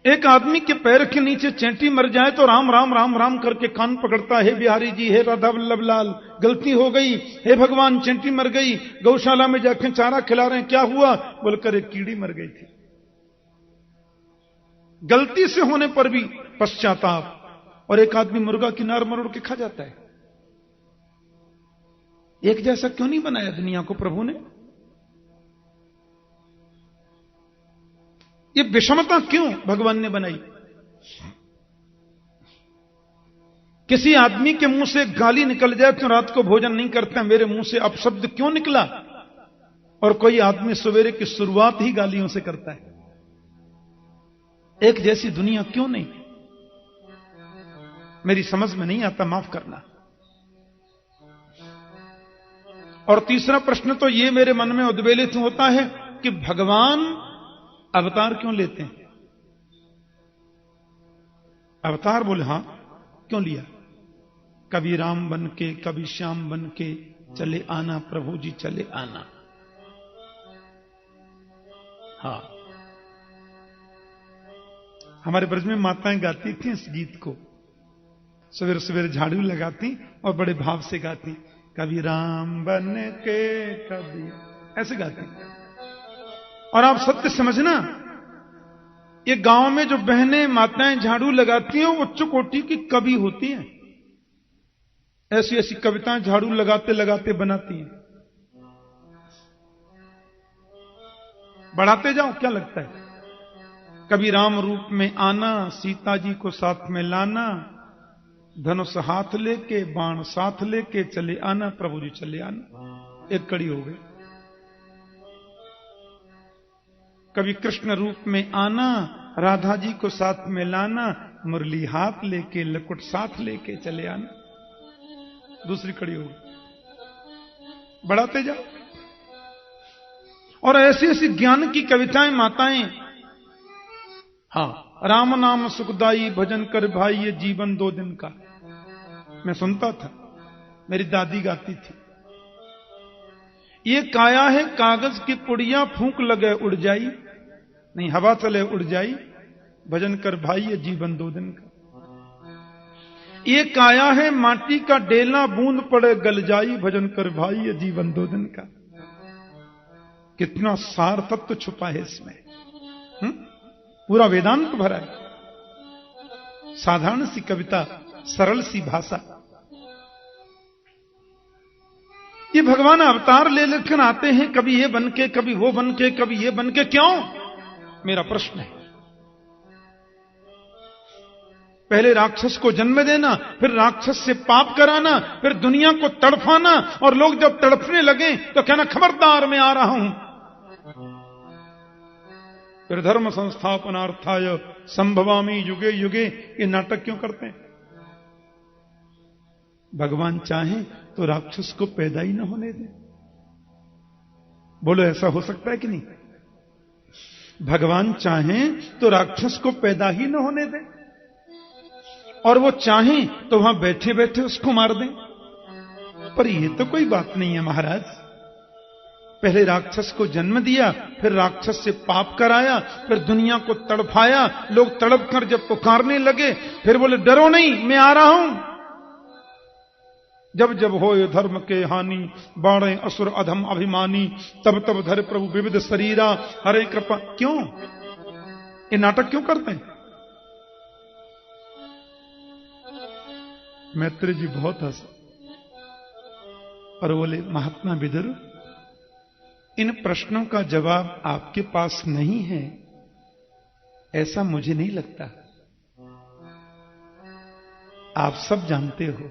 एक आदमी के पैर के नीचे चैंटी मर जाए तो राम राम राम राम करके कान पकड़ता है, बिहारी जी, हे राधा वल्लभ लाल, गलती हो गई, हे भगवान चैंटी मर गई, गौशाला में जाकर चारा खिला रहे हैं, क्या हुआ? बोलकर एक कीड़ी मर गई थी। गलती से होने पर भी पश्चाताप। और एक आदमी मुर्गा किनार मरोड़ के खा जाता है। एक जैसा क्यों नहीं बनाया दुनिया को प्रभु ने? ये विषमता क्यों भगवान ने बनाई? किसी आदमी के मुंह से गाली निकल जाए तो रात को भोजन नहीं करते, मेरे मुंह से अपशब्द क्यों निकला? और कोई आदमी सवेरे की शुरुआत ही गालियों से करता है। एक जैसी दुनिया क्यों नहीं? मेरी समझ में नहीं आता, माफ करना। और तीसरा प्रश्न तो ये मेरे मन में उद्वेलित होता है कि भगवान अवतार क्यों लेते हैं? अवतार बोले, हां, क्यों लिया? कभी राम बन के, कभी श्याम बन के चले आना, प्रभु जी चले आना। हां, हमारे ब्रज में माताएं गाती थी इस गीत को, सवेरे सवेरे झाड़ू लगाती और बड़े भाव से गाती, कभी राम बन के कभी, ऐसे गाती। और आप सत्य समझना, ये गांव में जो बहनें माताएं झाड़ू लगाती हैं वो उच्च कोटि की कवि होती हैं। ऐसी ऐसी कविताएं झाड़ू लगाते लगाते बनाती हैं। बढ़ाते जाओ, क्या लगता है? कभी राम रूप में आना, सीता जी को साथ में लाना, धनुष हाथ लेके बाण साथ लेके चले आना, प्रभु जी चले आना। एक कड़ी हो गई। कभी कृष्ण रूप में आना, राधा जी को साथ में लाना, मुरली हाथ लेके लकुट साथ लेके चले आना, दूसरी कड़ी हो गई। बढ़ाते जाओ। और ऐसी ऐसी ज्ञान की कविताएं माताएं, हां, राम नाम सुखदाई भजन कर भाई ये जीवन 2 दिन का, मैं सुनता था, मेरी दादी गाती थी। ये काया है कागज की पुड़िया, फूंक लगे उड़ जाई, नहीं हवा चले उड़ जाई, भजन कर भाई ये जीवन 2 दिन का। ये काया है माटी का डेला, बूंद पड़े गल जाई, भजन कर भाई ये जीवन 2 दिन का। कितना सार तत्व छुपा है इसमें। पूरा वेदांत भरा है। साधारण सी कविता, सरल सी भाषा। ये भगवान अवतार ले लेकर आते हैं, कभी ये बनके, कभी वो बनके, कभी ये बनके, क्यों? मेरा प्रश्न है। पहले राक्षस को जन्म देना, फिर राक्षस से पाप कराना, फिर दुनिया को तड़फाना, और लोग जब तड़फने लगे तो कहना खबरदार मैं आ रहा हूं। फिर धर्म संस्थापनार्थाय संभवामि युगे युगे, ये नाटक क्यों करते हैं? भगवान चाहे तो राक्षस को पैदा ही न होने दे। बोलो, ऐसा हो सकता है कि नहीं? भगवान चाहे तो राक्षस को पैदा ही न होने दे, और वो चाहे तो वहां बैठे बैठे उसको मार दें। पर यह तो कोई बात नहीं है महाराज। पहले राक्षस को जन्म दिया, फिर राक्षस से पाप कराया, फिर दुनिया को तड़फाया, लोग तड़प कर जब पुकारने लगे, फिर बोले डरो नहीं, मैं आ रहा हूं। जब जब होए धर्म के हानि, बाणे असुर अधम अभिमानी, तब तब धर प्रभु विविध शरीरा, हरे कृपा। क्यों ये नाटक क्यों करते हैं? मैत्री जी बहुत हंसा और बोले, महात्मा विदुर, इन प्रश्नों का जवाब आपके पास नहीं है, ऐसा मुझे नहीं लगता। आप सब जानते हो,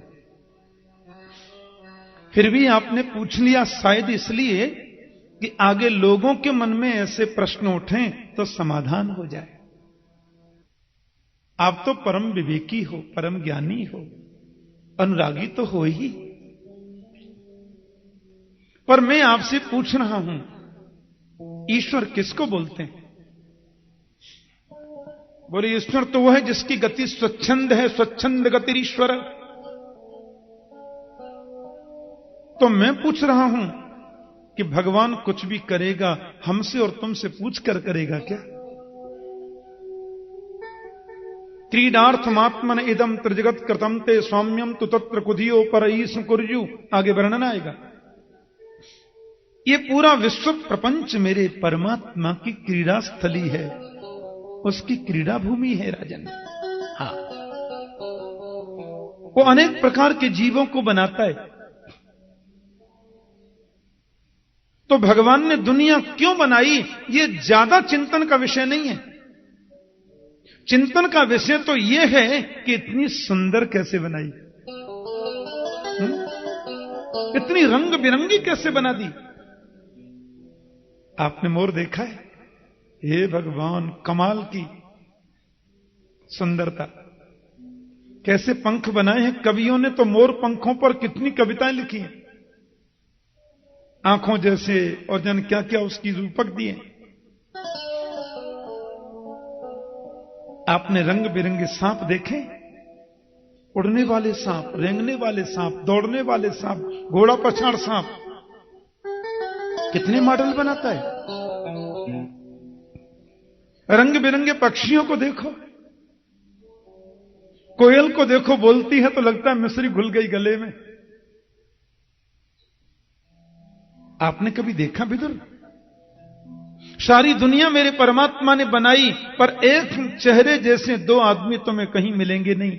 फिर भी आपने पूछ लिया, शायद इसलिए कि आगे लोगों के मन में ऐसे प्रश्न उठें तो समाधान हो जाए। आप तो परम विवेकी हो, परम ज्ञानी हो, अनुरागी तो हो ही। पर मैं आपसे पूछ रहा हूं, ईश्वर किसको बोलते हैं? बोले, ईश्वर तो वो है जिसकी गति स्वच्छंद है, स्वच्छंद गति ईश्वर। तो मैं पूछ रहा हूं कि भगवान कुछ भी करेगा हमसे और तुमसे पूछ कर करेगा क्या? क्रीडार्थमात्मन इदम त्रिजगत कृतम ते सौम्यम तु तत्र कुधियो परईस कुर्यु। आगे वर्णन आएगा। ये पूरा विश्व प्रपंच मेरे परमात्मा की क्रीड़ा स्थली है, उसकी क्रीड़ा भूमि है राजन। हाँ, वो अनेक प्रकार के जीवों को बनाता है। तो भगवान ने दुनिया क्यों बनाई, ये ज्यादा चिंतन का विषय नहीं है। चिंतन का विषय तो यह है कि इतनी सुंदर कैसे बनाई, इतनी रंग बिरंगी कैसे बना दी। आपने मोर देखा है? हे भगवान, कमाल की सुंदरता। कैसे पंख बनाए हैं कवियों ने, तो मोर पंखों पर कितनी कविताएं लिखी हैं, आंखों जैसे, और जन क्या क्या उसकी रूपक दिए। आपने रंग बिरंगे सांप देखे? उड़ने वाले सांप, रेंगने वाले सांप, दौड़ने वाले सांप, घोड़ा पछाड़ सांप, कितने मॉडल बनाता है। रंग बिरंगे पक्षियों को देखो, कोयल को देखो, बोलती है तो लगता है मिस्री घुल गई गले में। आपने कभी देखा विदुर? सारी दुनिया मेरे परमात्मा ने बनाई, पर एक चेहरे जैसे दो आदमी तुम्हें कहीं मिलेंगे नहीं।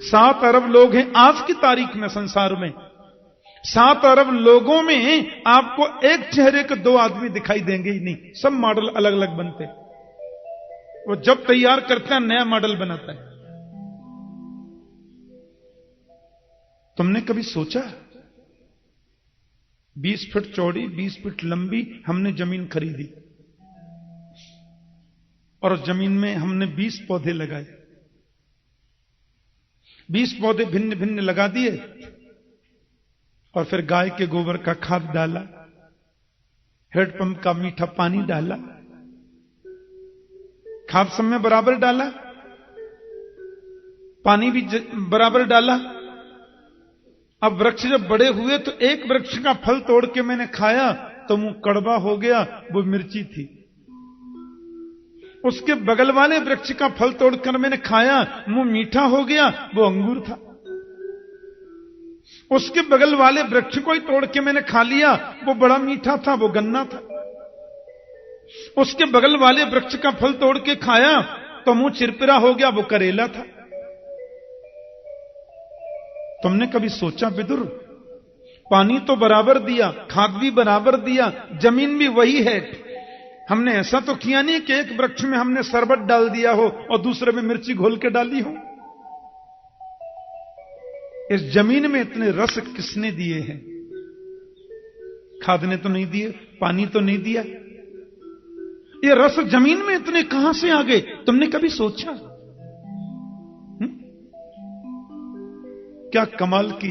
7 अरब लोग हैं आज की तारीख में संसार में। 7 अरब लोगों में आपको एक चेहरे के 2 आदमी दिखाई देंगे ही नहीं। सब मॉडल अलग अलग बनते। वो जब तैयार करता है नया मॉडल बनाता है। तुमने कभी सोचा 20 फीट चौड़ी 20 फीट लंबी हमने जमीन खरीदी और उस जमीन में हमने 20 पौधे लगाए। 20 पौधे भिन्न भिन्न लगा दिए और फिर गाय के गोबर का खाद डाला, हैंडपंप का मीठा पानी डाला, खाद सब में बराबर डाला, पानी भी बराबर डाला। अब वृक्ष जब बड़े हुए तो एक वृक्ष का फल तोड़ के मैंने खाया तो मुंह कड़वा हो गया, वो मिर्ची थी। उसके बगल वाले वृक्ष का फल तोड़कर मैंने खाया, मुंह मीठा हो गया, वो अंगूर था। उसके बगल वाले वृक्ष को ही तोड़ के मैंने खा लिया, वो बड़ा मीठा था, वो गन्ना था। उसके बगल वाले वृक्ष का फल तोड़ के खाया तो मुंह चिरपिरा हो गया, वो करेला था। तुमने कभी सोचा विदुर, पानी तो बराबर दिया, खाद भी बराबर दिया, जमीन भी वही है। हमने ऐसा तो किया नहीं कि एक वृक्ष में हमने शरबत डाल दिया हो और दूसरे में मिर्ची घोल के डाली हो। इस जमीन में इतने रस किसने दिए हैं? खाद ने तो नहीं दिए, पानी तो नहीं दिया। ये रस जमीन में इतने कहां से आ गए? तुमने कभी सोचा? क्या कमाल की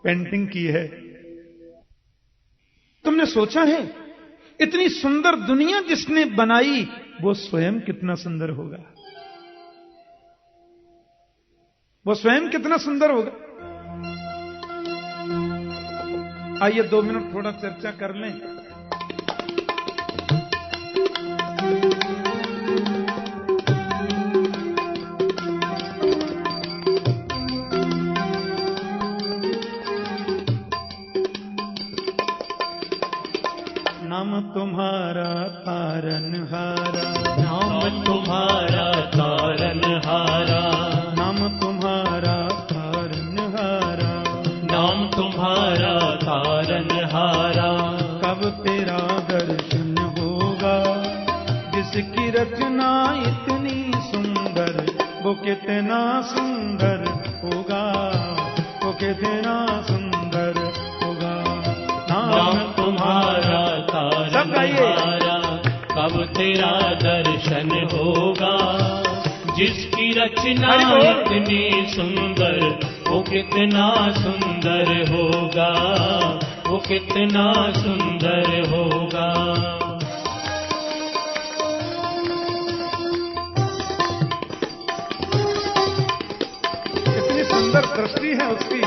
पेंटिंग की है। तुमने सोचा है इतनी सुंदर दुनिया जिसने बनाई वो स्वयं कितना सुंदर होगा? वो स्वयं कितना सुंदर होगा? आइए 2 मिनट थोड़ा चर्चा कर लें। नाम तुम्हारा तारनहारा, नाम तुम्हारा तारनहारा, नाम तुम्हारा तारनहारा, नाम तुम्हारा तारनहारा। कब तेरा दर्शन होगा? जिसकी रचना इतनी सुंदर, वो कितना सुंदर होगा, वो कितना सुंदर होगा। नाम तुम्हारा तारनहारा, कब तेरा दर्शन होगा? जिसकी रचना इतनी सुंदर, वो कितना सुंदर होगा, वो कितना सुंदर होगा। इतनी सुंदर दृष्टि है उसकी।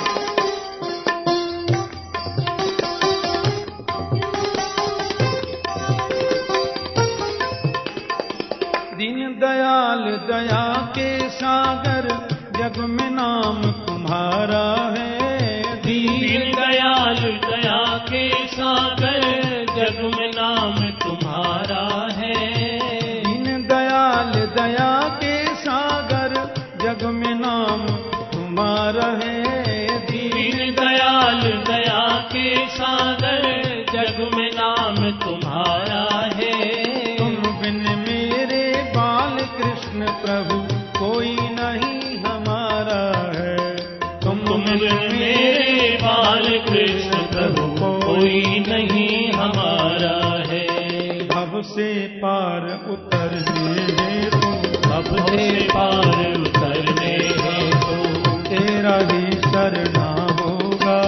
दीन दया दया के सागर जग में नाम तुम्हारा है। दीन दयाल दया के सागर जग में नाम तुम्हारा है। दीन दयाल दया के सागर जग में नाम तुम्हारा है। दीन दयाल दया के सागर जग में नाम तुम्हारा है। तुम बिन मेरे बाल कृष्ण प्रभु कोई नहीं हमारा है। तुम बिन मेरे बाल कृष्ण प्रभु कोई नहीं हमारा है। भव से पार उतरने हेतु भव से पार उतरने हेतु तेरा ही शरणा होगा।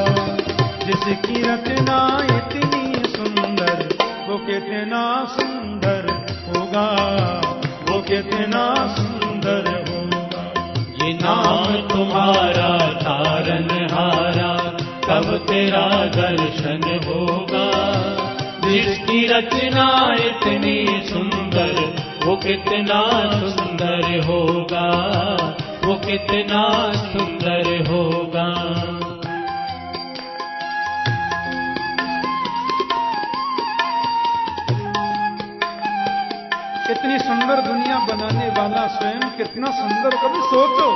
जिसकी रचना इतनी सुंदर वो कितना सुंदर होगा। वो कितना सुंदर होगा। ये नाम तुम्हारा तारनहारा कब तेरा दर्शन होगा। जिसकी रचना इतनी सुंदर वो कितना सुंदर होगा। वो कितना सुंदर होगा। इतनी सुंदर दुनिया बनाने वाला स्वयं कितना सुंदर, कभी सोचो।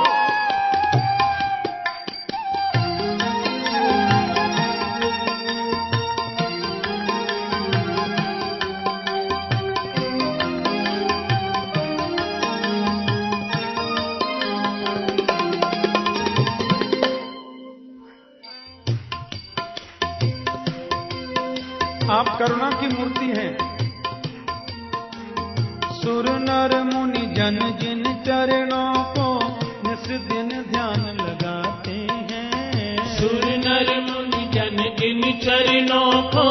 आप करुणा की मूर्ति हैं। सुर नर मुनि जन जिन चरणों को निस दिन ध्यान लगाते हैं। सुर नर मुनि जन जिन चरणों को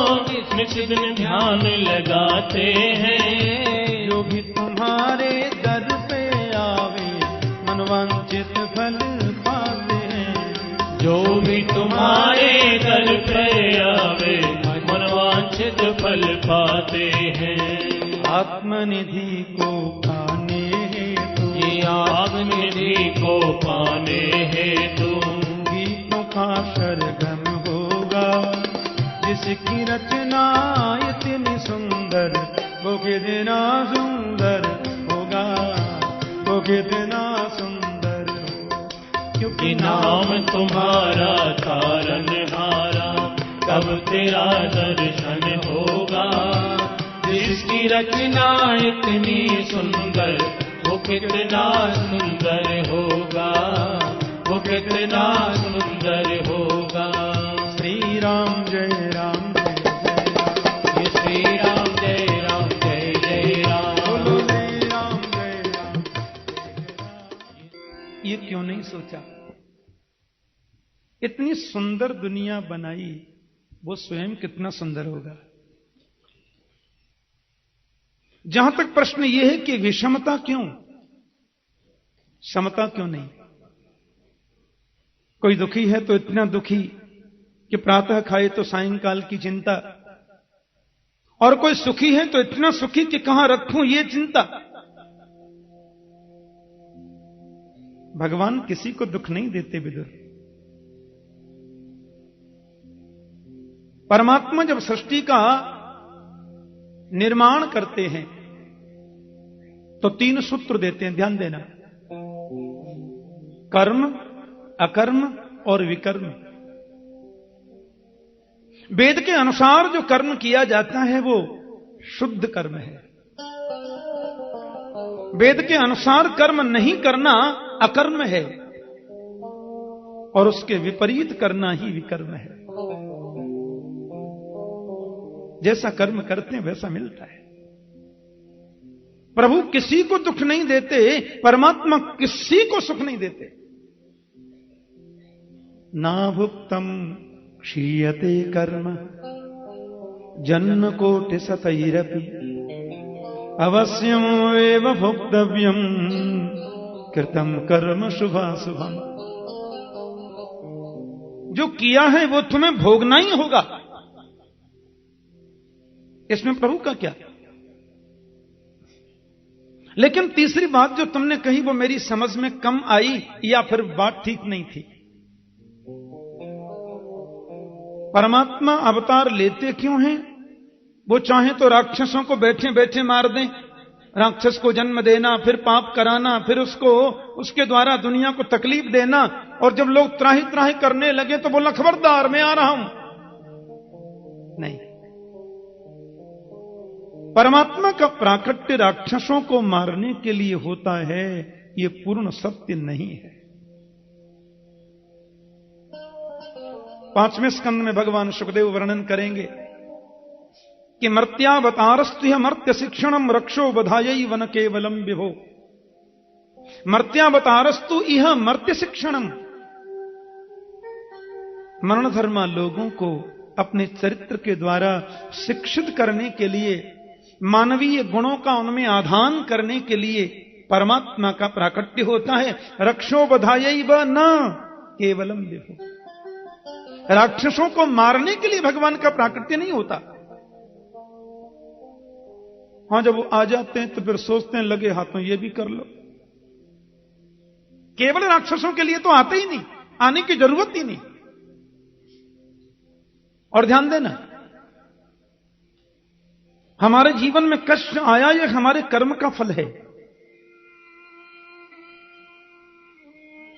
निस दिन ध्यान लगाते हैं। जो भी तुम्हारे दर पे आवे मनवांचित फल पाते हैं। जो भी तुम्हारे दर पे आवे मनवांछित फल पाते हैं। आत्मनिधि को पाने हेतु ये आत्मनिधि को पाने हेतु गीतों का सरगम होगा। जिसकी रचना इतनी सुंदर वो कितना सुंदर होगा। वो कितना सुंदर होगा। क्योंकि नाम तुम्हारा तारनहारा कब तेरा दर्शन होगा। जिसकी रचना इतनी सुंदर वो कितना सुंदर होगा। वो कितना सुंदर होगा। श्री राम जय राम ये श्री राम जय राम जय जय राम। बोलो श्री राम जय राम। ये क्यों नहीं सोचा? इतनी सुंदर दुनिया बनाई, वो स्वयं कितना सुंदर होगा। जहां तक प्रश्न यह है कि विषमता क्यों, समता क्यों नहीं? कोई दुखी है तो इतना दुखी कि प्रातः खाए तो सायंकाल की चिंता, और कोई सुखी है तो इतना सुखी कि कहां रखूं ये चिंता। भगवान किसी को दुख नहीं देते विदुर। परमात्मा जब सृष्टि का निर्माण करते हैं तो 3 सूत्र देते हैं, ध्यान देना। कर्म, अकर्म और विकर्म। वेद के अनुसार जो कर्म किया जाता है वो शुद्ध कर्म है। वेद के अनुसार कर्म नहीं करना अकर्म है, और उसके विपरीत करना ही विकर्म है। जैसा कर्म करते हैं वैसा मिलता है। प्रभु किसी को दुख नहीं देते, परमात्मा किसी को सुख नहीं देते। ना भुक्तम क्षीयते कर्म जन्म कोटि सतैरपि अवश्यम एव भोक्तव्यम कृतम कर्म शुभाशुभम। जो किया है वो तुम्हें भोगना ही होगा। इसमें प्रभु का क्या? लेकिन तीसरी बात जो तुमने कही वो मेरी समझ में कम आई, या फिर बात ठीक नहीं थी। परमात्मा अवतार लेते क्यों हैं? वो चाहे तो राक्षसों को बैठे बैठे मार दें, राक्षस को जन्म देना, फिर पाप कराना, फिर उसके द्वारा दुनिया को तकलीफ देना, और जब लोग त्राही त्राही करने लगे तो बोला खबरदार मैं आ रहा हूं। नहीं, परमात्मा का प्राकट्य राक्षसों को मारने के लिए होता है, यह पूर्ण सत्य नहीं है। 5वें स्कंद में भगवान सुखदेव वर्णन करेंगे कि मर्त्यावतारस्तु मर्त्य शिक्षणम रक्षो बधाई वन केवलम विभो। मर्त्यावतारस्तु इह मर्त्य शिक्षणम, मरण धर्मा लोगों को अपने चरित्र के द्वारा शिक्षित करने के लिए, मानवीय गुणों का उनमें आधान करने के लिए परमात्मा का प्राकट्य होता है। रक्षो बधाई व न केवलम विभो, राक्षसों को मारने के लिए भगवान का प्राकट्य नहीं होता। हां, जब वो आ जाते हैं तो फिर सोचते हैं लगे हाथों ये भी कर लो। केवल राक्षसों के लिए तो आते ही नहीं, आने की जरूरत ही नहीं। और ध्यान देना, हमारे जीवन में कष्ट आया यह हमारे कर्म का फल है।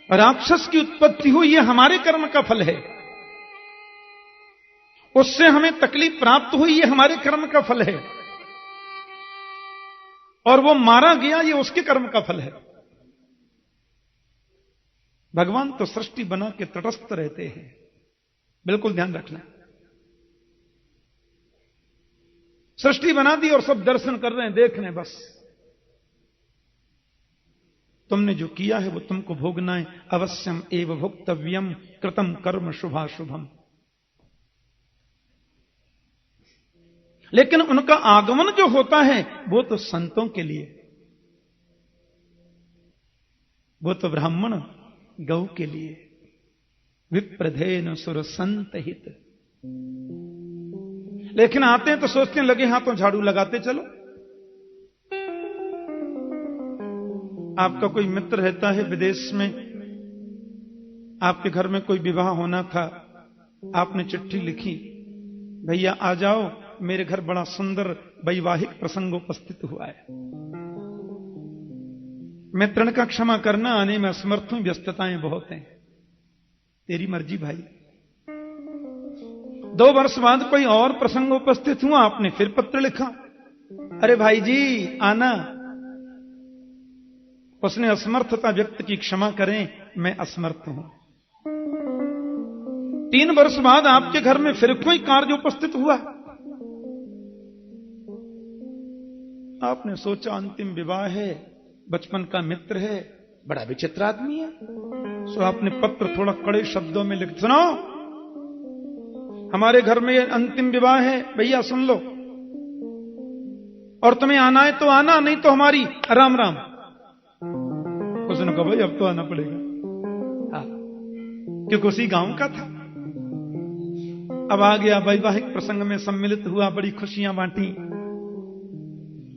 राक्षस की उत्पत्ति हुई यह हमारे कर्म का फल है। उससे हमें तकलीफ प्राप्त हुई यह हमारे कर्म का फल है। और वो मारा गया ये उसके कर्म का फल है। भगवान तो सृष्टि बना के तटस्थ रहते हैं, बिल्कुल ध्यान रखना। सृष्टि बना दी और सब दर्शन कर रहे हैं, देख रहे हैं बस। तुमने जो किया है वो तुमको भोगना है। अवश्यम एव भोक्तव्यम कृतम कर्म शुभाशुभम। लेकिन उनका आगमन जो होता है वो तो संतों के लिए, वो तो ब्राह्मण गौ के लिए। विप्रधेन सुर संत हित। लेकिन आते हैं तो सोचते हैं लगे हाथों झाड़ू लगाते चलो। आपका कोई मित्र रहता है विदेश में, आपके घर में कोई विवाह होना था, आपने चिट्ठी लिखी, भैया आ जाओ, मेरे घर बड़ा सुंदर वैवाहिक प्रसंग उपस्थित हुआ है। मित्रण का क्षमा करना, आने में असमर्थ हूं, व्यस्तताएं बहुत हैं। तेरी मर्जी भाई। 2 वर्ष बाद कोई और प्रसंग उपस्थित हुआ, आपने फिर पत्र लिखा, अरे भाई जी आना। उसने असमर्थता व्यक्त की, क्षमा करें मैं असमर्थ हूं। 3 वर्ष बाद आपके घर में फिर कोई कार्य उपस्थित हुआ, आपने सोचा अंतिम विवाह है, बचपन का मित्र है, बड़ा विचित्र आदमी है, सो आपने पत्र थोड़ा कड़े शब्दों में लिख, सुनो हमारे घर में अंतिम विवाह है, भैया सुन लो, और तुम्हें आना है तो आना, नहीं तो हमारी राम राम। उसने कहा भाई अब तो आना पड़ेगा, क्योंकि उसी गांव का था। अब आ गया, वैवाहिक प्रसंग में सम्मिलित हुआ, बड़ी खुशियां बांटी।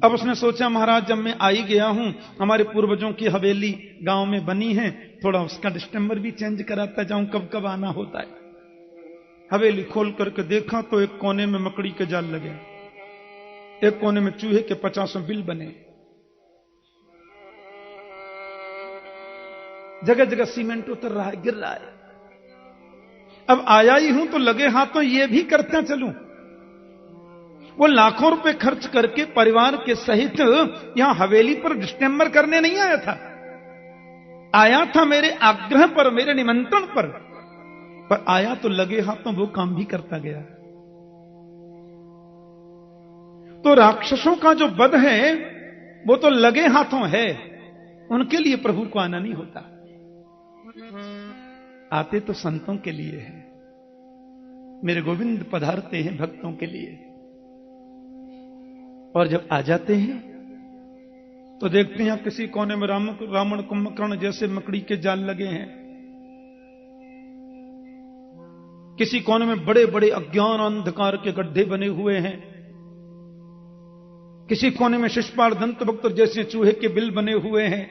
अब उसने सोचा महाराज जब मैं आ ही गया हूं, हमारे पूर्वजों की हवेली गांव में बनी है, थोड़ा उसका डिस्टेंबर भी चेंज कराता जाऊं, कब कब आना होता है। हवेली खोल करके देखा तो एक कोने में मकड़ी के जाल लगे, एक कोने में चूहे के 50 बिल बने, जगह जगह सीमेंट उतर रहा है, गिर रहा है। अब आया ही हूं तो लगे हाथों ये भी करते चलूं। वो लाखों रुपए खर्च करके परिवार के सहित यहां हवेली पर डिस्टेंबर करने नहीं आया था, आया था मेरे आग्रह पर, मेरे निमंत्रण पर आया तो लगे हाथों वो काम भी करता गया। तो राक्षसों का जो वध है वो तो लगे हाथों है, उनके लिए प्रभु को आना नहीं होता, आते तो संतों के लिए है। मेरे गोविंद पधारते हैं भक्तों के लिए, और जब आ जाते हैं तो देखते हैं किसी कोने में रावण कुंभकर्ण जैसे मकड़ी के जाल लगे हैं, किसी कोने में बड़े बड़े अज्ञान अंधकार के गड्ढे बने हुए हैं, किसी कोने में शिशुपाल दंत भक्त जैसे चूहे के बिल बने हुए हैं।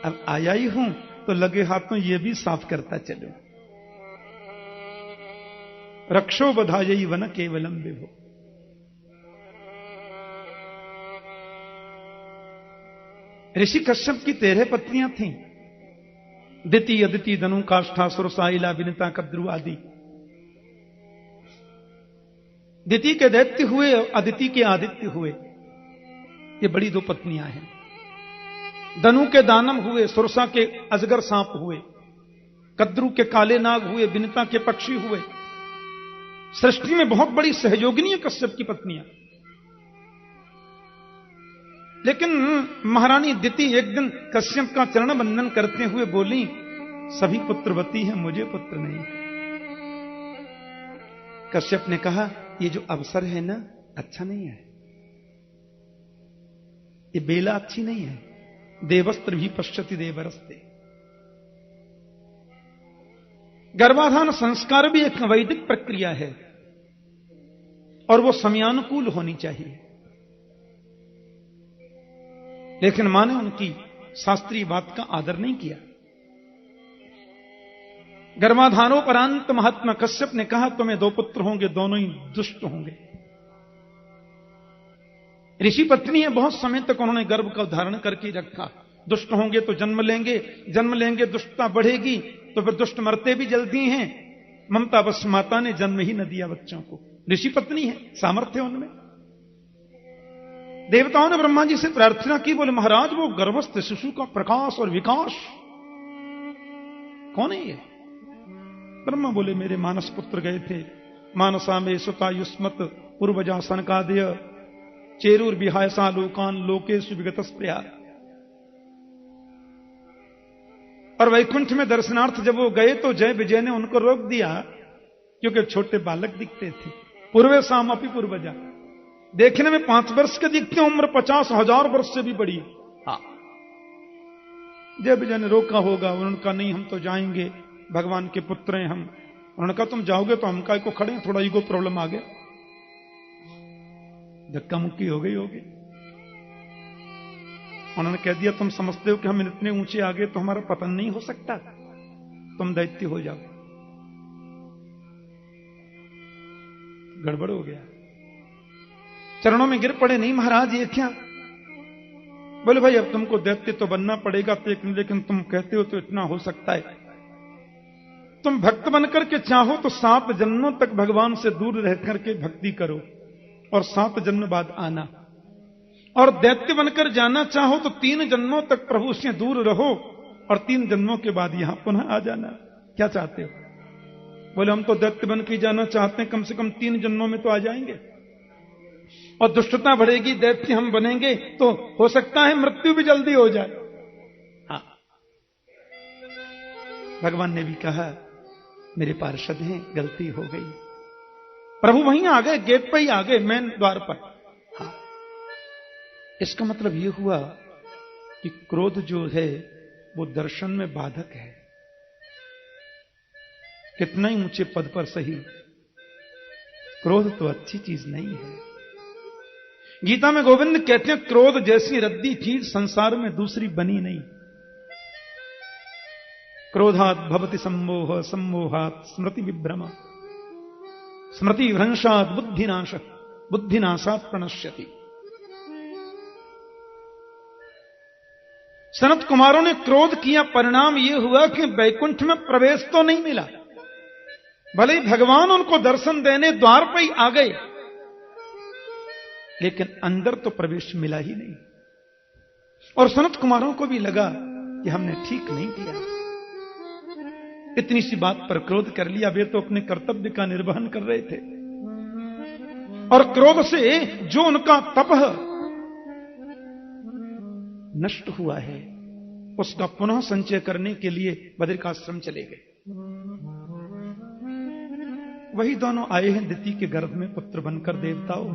अब आया ही हूं तो लगे हाथों ये भी साफ करता चलो। रक्षो बधाई वन केवलम विभो। ऋषि कश्यप की 13 पत्नियां थीं। दिति, अदिति, धनु, काष्ठा, सुरसा, इला, विनिता, कद्रु आदि। दिति के दैत्य हुए, अदिति के आदित्य हुए। ये बड़ी 2 पत्नियां हैं। धनु के दानव हुए, सुरसा के अजगर सांप हुए, कद्रु के काले नाग हुए, विनिता के पक्षी हुए। सृष्टि में बहुत बड़ी सहयोगिनी है कश्यप की पत्नियां। लेकिन महारानी दिति एक दिन कश्यप का चरण बंदन करते हुए बोली, सभी पुत्रवती हैं, मुझे पुत्र नहीं। कश्यप ने कहा, ये जो अवसर है ना, अच्छा नहीं है, ये बेला अच्छी नहीं है। देवस्त्र भी पश्यति देवरस्ते। गर्भाधान संस्कार भी एक वैदिक प्रक्रिया है और वो समयानुकूल होनी चाहिए। लेकिन मां ने उनकी शास्त्रीय बात का आदर नहीं किया। गर्भाधानोपरांत महात्मा कश्यप ने कहा, तुम्हें 2 पुत्र होंगे, दोनों ही दुष्ट होंगे। ऋषि पत्नी है, बहुत समय तक उन्होंने गर्भ का धारण करके रखा। दुष्ट होंगे तो जन्म लेंगे दुष्टता बढ़ेगी, तो फिर दुष्ट मरते भी जल्दी हैं। ममता बस माता ने जन्म ही न दिया बच्चों को। ऋषि पत्नी है, सामर्थ्य उनमें। देवताओं ने ब्रह्मा जी से प्रार्थना की, बोले महाराज वो गर्भस्थ शिशु का प्रकाश और विकास कौन है ये? ब्रह्मा बोले, मेरे मानस पुत्र गए थे। मानसा में सुता युष्मत पूर्वजा सनकादय चेरूर विहायसा लोकान लोकेशु विगतस्प्रिया। और वैकुंठ में दर्शनार्थ जब वो गए तो जय विजय ने उनको रोक दिया, क्योंकि छोटे बालक दिखते थे। पूर्वे शाम अपी पूर्वजा, देखने में 5 वर्ष के दिखते, उम्र 50,000 वर्ष से भी बड़ी। हाँ, जय विजय ने रोका होगा। उन्होंने कहा, नहीं हम तो जाएंगे, भगवान के पुत्र हैं हम। उन्होंने कहा, तुम जाओगे तो हम काय को खड़े हैं, थोड़ा ईगो प्रॉब्लम आ गया, धक्का मुक्की हो गई होगी। उन्होंने कह दिया, तुम समझते हो कि हम इतने ऊंचे आ गए तो हमारा पतन नहीं हो सकता, तुम दैत्य हो जाओ। गड़बड़ हो गया, चरणों में गिर पड़े। नहीं महाराज ये क्या? बोले भाई अब तुमको दैत्य तो बनना पड़ेगा, लेकिन तुम कहते हो तो इतना हो सकता है। तुम भक्त बनकर के चाहो तो 7 जन्मों तक भगवान से दूर रह करके भक्ति करो और 7 जन्म बाद आना। और दैत्य बनकर जाना चाहो तो 3 जन्मों तक प्रभु से दूर रहो और 3 जन्मों के बाद यहां पुनः आ जाना। क्या चाहते हो? बोले हम तो दैत्य बन के जाना चाहते हैं, कम से कम 3 जन्मों में तो आ जाएंगे। और दुष्टता बढ़ेगी, दैत्य हम बनेंगे तो हो सकता है मृत्यु भी जल्दी हो जाए। हाँ, भगवान ने भी कहा, मेरे पार्षद हैं, गलती हो गई। प्रभु वहीं आ गए, गेट पर ही आ गए, मेन द्वार पर। हाँ, इसका मतलब यह हुआ कि क्रोध जो है वो दर्शन में बाधक है। कितना ही ऊंचे पद पर सही, क्रोध तो अच्छी चीज नहीं है। गीता में गोविंद कहते हैं, क्रोध जैसी रद्दी चीज संसार में दूसरी बनी नहीं। क्रोधात भवति सम्मोह, सम्मोहात स्मृति विभ्रम, स्मृति भ्रंशात बुद्धिनाश, बुद्धिनाशात प्रणश्यति। सनत कुमारों ने क्रोध किया, परिणाम यह हुआ कि वैकुंठ में प्रवेश तो नहीं मिला। भले ही भगवान उनको दर्शन देने द्वार पर ही आ गए, लेकिन अंदर तो प्रवेश मिला ही नहीं। और सनत कुमारों को भी लगा कि हमने ठीक नहीं किया, इतनी सी बात पर क्रोध कर लिया। वे तो अपने कर्तव्य का निर्वहन कर रहे थे और क्रोध से जो उनका तप नष्ट हुआ है उसका पुनः संचय करने के लिए बद्रिकाश्रम चले गए। वही दोनों आए हैं दिति के गर्भ में पुत्र बनकर देवताओं।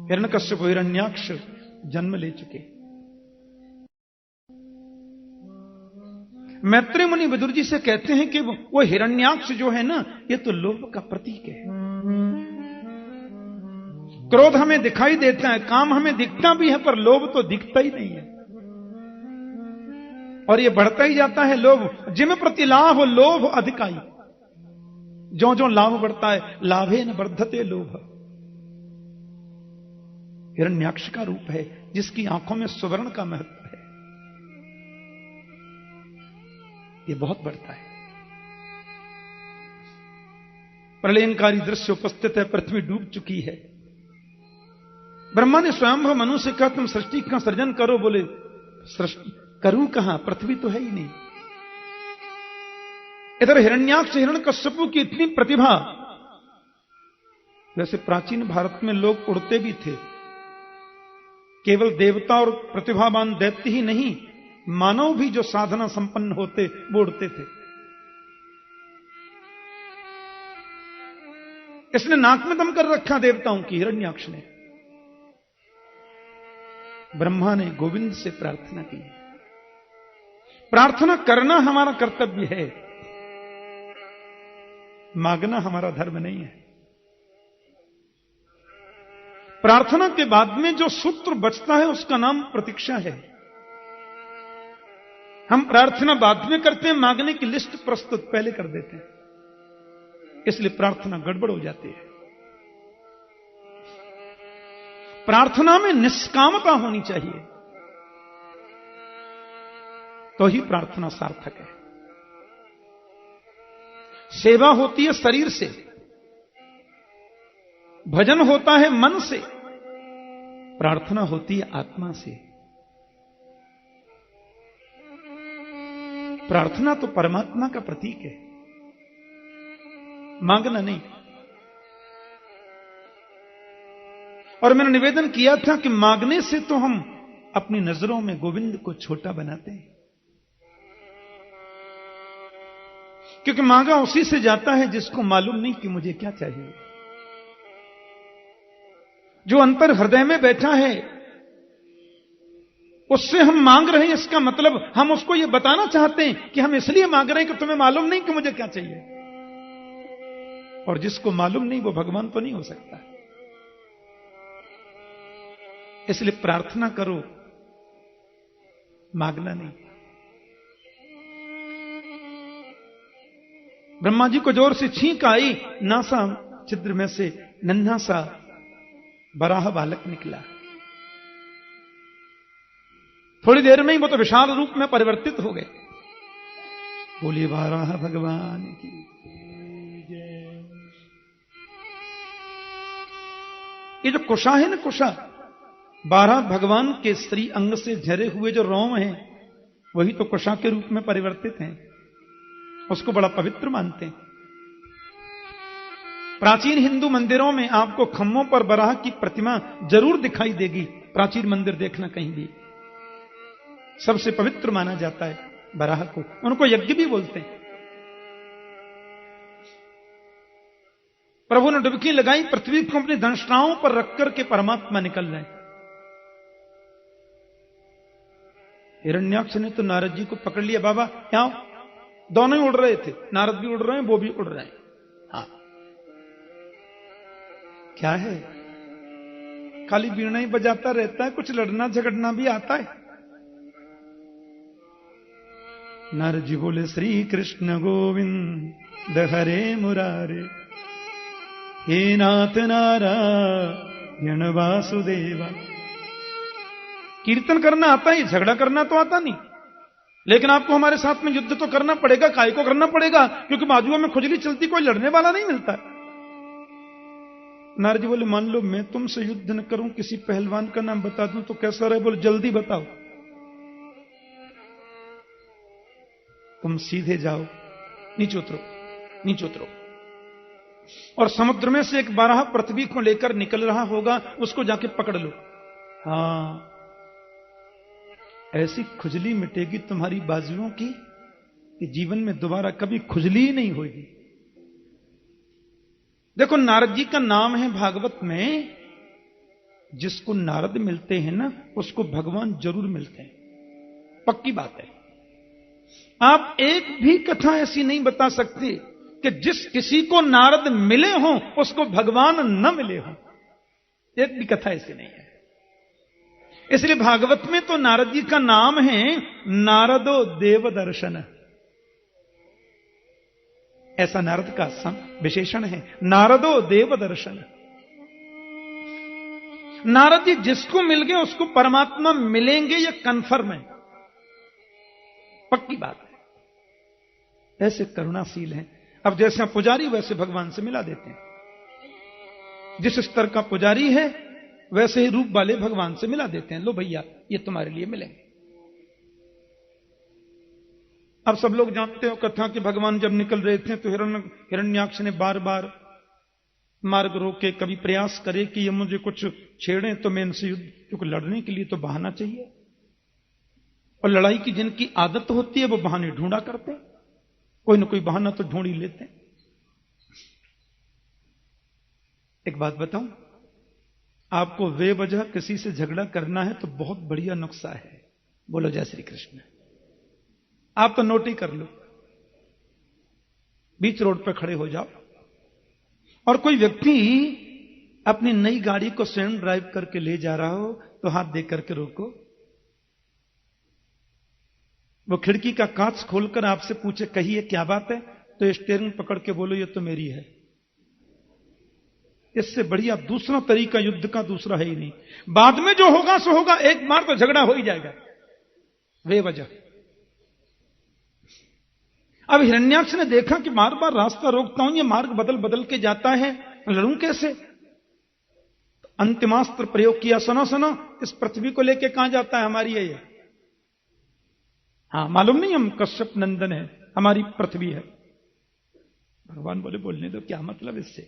हिरण्यकश्यप हिरण्याक्ष जन्म ले चुके। मैत्रेय मुनि विदुर जी से कहते हैं कि वो हिरण्याक्ष जो है ना, ये तो लोभ का प्रतीक है। क्रोध हमें दिखाई देता है, काम हमें दिखता भी है, पर लोभ तो दिखता ही नहीं है। और ये बढ़ता ही जाता है लोभ। जिम प्रति लाभ लोभ अधिकाई। जो जो लाभ बढ़ता है, लाभे न वर्धते लोभ। हिरण्याक्ष का रूप है जिसकी आंखों में सुवर्ण का महत्व है, ये बहुत बढ़ता है। प्रलयंकारी दृश्य उपस्थित है, पृथ्वी डूब चुकी है। ब्रह्मा ने स्वयं मनु से कहा तुम सृष्टि का सृजन करो। बोले सृष्टि करूं कहां, पृथ्वी तो है ही नहीं। इधर हिरण्याक्ष हिरण्यकश्यपु की इतनी प्रतिभा। वैसे प्राचीन भारत में लोग उड़ते भी थे। केवल देवता और प्रतिभावान दैत्य ही नहीं, मानव भी जो साधना संपन्न होते वो उड़ते थे। इसने नाक में दम कर रखा देवताओं की, हिरण्याक्ष ने। ब्रह्मा ने गोविंद से प्रार्थना की। प्रार्थना करना हमारा कर्तव्य है, मांगना हमारा धर्म नहीं है। प्रार्थना के बाद में जो सूत्र बचता है उसका नाम प्रतीक्षा है। हम प्रार्थना बाद में करते हैं, मांगने की लिस्ट प्रस्तुत पहले कर देते हैं, इसलिए प्रार्थना गड़बड़ हो जाती है। प्रार्थना में निष्कामता होनी चाहिए, तो ही प्रार्थना सार्थक है। सेवा होती है शरीर से, भजन होता है मन से, प्रार्थना होती है आत्मा से। प्रार्थना तो परमात्मा का प्रतीक है, मांगना नहीं। और मैंने निवेदन किया था कि मांगने से तो हम अपनी नजरों में गोविंद को छोटा बनाते हैं, क्योंकि मांगा उसी से जाता है जिसको मालूम नहीं कि मुझे क्या चाहिए। जो अंतर हृदय में बैठा है उससे हम मांग रहे हैं, इसका मतलब हम उसको यह बताना चाहते हैं कि हम इसलिए मांग रहे हैं कि तुम्हें मालूम नहीं कि मुझे क्या चाहिए। और जिसको मालूम नहीं वो भगवान तो नहीं हो सकता। इसलिए प्रार्थना करो, मांगना नहीं। ब्रह्मा जी को जोर से छींक आई, नासा छिद्र में से नन्हा सा बराह बालक निकला। थोड़ी देर में ही वो तो विशाल रूप में परिवर्तित हो गए। बोलिए बाराह भगवान की जय। ये जो कुशा है ना, कुशा, 12 भगवान के श्री अंग से झरे हुए जो रोम हैं, वही तो कुशा के रूप में परिवर्तित हैं। उसको बड़ा पवित्र मानते हैं। प्राचीन हिंदू मंदिरों में आपको खम्भों पर बराह की प्रतिमा जरूर दिखाई देगी। प्राचीन मंदिर देखना कहीं भी, सबसे पवित्र माना जाता है बराह को। उनको यज्ञ भी बोलते हैं। प्रभु ने डुबकी लगाई, पृथ्वी को अपनी धनुषाओं पर रख करके परमात्मा निकल रहे। हिरण्याक्ष ने तो नारद जी को पकड़ लिया। बाबा क्या, दोनों ही उड़ रहे थे, नारद भी उड़ रहे हैं, वो भी उड़ रहे हैं। हाँ, क्या है, खाली वीणा ही बजाता रहता है, कुछ लड़ना झगड़ना भी आता है। नारद जी बोले श्री कृष्ण गोविंद हरे मुरारे, हे नाथ नारायण वासुदेवा। कीर्तन करना आता है, झगड़ा करना तो आता नहीं। लेकिन आपको हमारे साथ में युद्ध तो करना पड़ेगा। काय को करना पड़ेगा? क्योंकि बाजुओं में खुजली चलती, कोई लड़ने वाला नहीं मिलता। नारद जी बोले मान लो मैं तुमसे युद्ध न करूं, किसी पहलवान का नाम बता दूं तो कैसा रहे? बोले जल्दी बताओ। तुम सीधे जाओ, नीचे उतरो, नीचे उतरो। और समुद्र में से एक बारह पृथ्वी को लेकर निकल रहा होगा, उसको जाके पकड़ लो। हाँ, ऐसी खुजली मिटेगी तुम्हारी बाजुओं की कि जीवन में दोबारा कभी खुजली ही नहीं होगी। देखो, नारद जी का नाम है भागवत में। जिसको नारद मिलते हैं ना, उसको भगवान जरूर मिलते हैं, पक्की बात है। आप एक भी कथा ऐसी नहीं बता सकते कि जिस किसी को नारद मिले हों उसको भगवान न मिले हों। एक भी कथा ऐसी नहीं है। इसलिए भागवत में तो नारद जी का नाम है नारदो देव दर्शन, ऐसा नारद का विशेषण है, नारदो देव दर्शन। नारद जी जिसको मिल गए उसको परमात्मा मिलेंगे, यह कन्फर्म है, पक्की बात है। ऐसे करुणाशील हैं। अब जैसे पुजारी वैसे भगवान से मिला देते हैं, जिस स्तर का पुजारी है वैसे ही रूप वाले भगवान से मिला देते हैं। लो भैया ये तुम्हारे लिए मिलेंगे। अब सब लोग जानते हो कथा कि भगवान जब निकल रहे थे तो हिरण्याक्ष ने बार बार मार्ग रोके, कभी प्रयास करे कि ये मुझे कुछ छेड़े तो मैं इनसे युद्ध, क्योंकि लड़ने के लिए तो बहाना चाहिए, और लड़ाई की जिनकी आदत होती है वो बहाने ढूंढा करते हैं, कोई ना कोई बहाना तो ढूंढ ही लेते हैं। एक बात बताऊं, आपको बेवजह किसी से झगड़ा करना है तो बहुत बढ़िया नुस्खा है। बोलो जय श्री कृष्ण। आप तो नोट ही कर लो, बीच रोड पर खड़े हो जाओ और कोई व्यक्ति अपनी नई गाड़ी को स्वयं ड्राइव करके ले जा रहा हो तो हाथ दे करके रोको। वो खिड़की का कांच खोलकर आपसे पूछे कहिए क्या बात है, तो स्टीयरिंग पकड़ के बोलो ये तो मेरी है। इससे बढ़िया दूसरा तरीका युद्ध का दूसरा है ही नहीं। बाद में जो होगा सो होगा, एक बार तो झगड़ा हो ही जाएगा बेवजह। अब हिरण्याक्ष ने देखा कि बार बार रास्ता रोकता हूं, ये मार्ग बदल बदल के जाता है, लड़ूं कैसे? तो अंतिमास्त्र प्रयोग किया। सुनो सुनो, इस पृथ्वी को लेके कहां जाता है? हमारी है ये। हाँ मालूम नहीं, हम कश्यप नंदन है, हमारी पृथ्वी है। भगवान बोले बोलने दो, क्या मतलब इससे?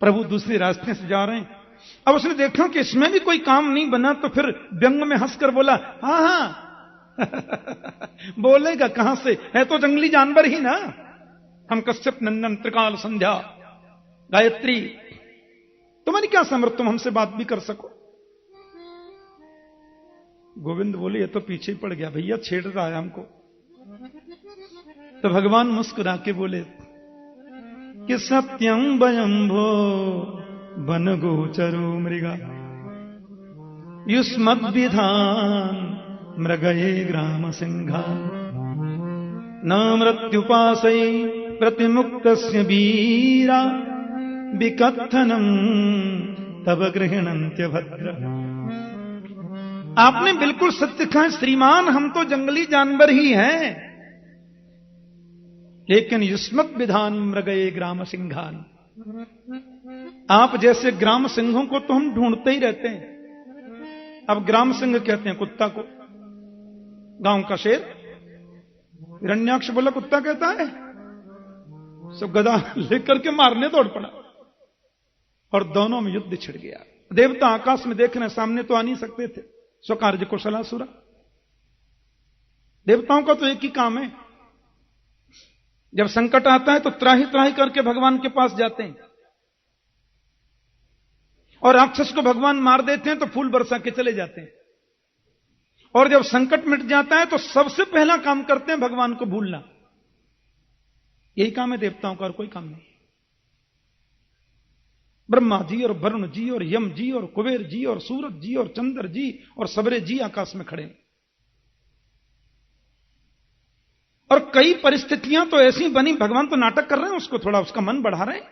प्रभु दूसरे रास्ते से जा रहे हैं। अब उसने देखा कि इसमें भी कोई काम नहीं बना तो फिर व्यंग में हंसकर बोला हाँ हाँ बोलेगा कहां से, है तो जंगली जानवर ही ना। हम कश्यप नंदन त्रिकाल संध्या गायत्री, तुम्हारी क्या समर्थ, तुम हमसे बात भी कर सको। गोविंद बोले ये तो पीछे ही पड़ गया भैया, छेड़ रहा है हमको। तो भगवान मुस्कुरा के बोले कि सत्यं वयंभो वन गोचरो मृगा युष्मद्विधान मृगये ग्राम सिंहान न मृत्युपासै प्रतिमुक्तस्य वीरा विकथनम तब गृहणन्त्य भद्र। आपने बिल्कुल सत्य कहा श्रीमान, हम तो जंगली जानवर ही हैं, लेकिन युष्मत विधान मृगये ग्राम सिंहान, आप जैसे ग्राम सिंहों को तो हम ढूंढते ही रहते हैं। अब ग्राम सिंह कहते हैं कुत्ता को, गांव का शेर। हिरण्याक्ष बोला कुत्ता कहता है, सो गदा लेकर के मारने दौड़ पड़ा और दोनों में युद्ध छिड़ गया। देवता आकाश में देख रहे, सामने तो आ नहीं सकते थे। सो कार्य कुशलासुरा, देवताओं का तो एक ही काम है, जब संकट आता है तो त्राही त्राही करके भगवान के पास जाते हैं, और राक्षस को भगवान मार देते हैं तो फूल बरसा के चले जाते हैं। और जब संकट मिट जाता है तो सबसे पहला काम करते हैं भगवान को भूलना। यही काम है देवताओं का, और कोई काम नहीं। ब्रह्मा जी और वरुण जी और यम जी और कुबेर जी और सूरज जी और चंद्र जी और सबरे जी आकाश में खड़े। और कई परिस्थितियां तो ऐसी बनी, भगवान तो नाटक कर रहे हैं, उसको थोड़ा उसका मन बढ़ा रहे हैं।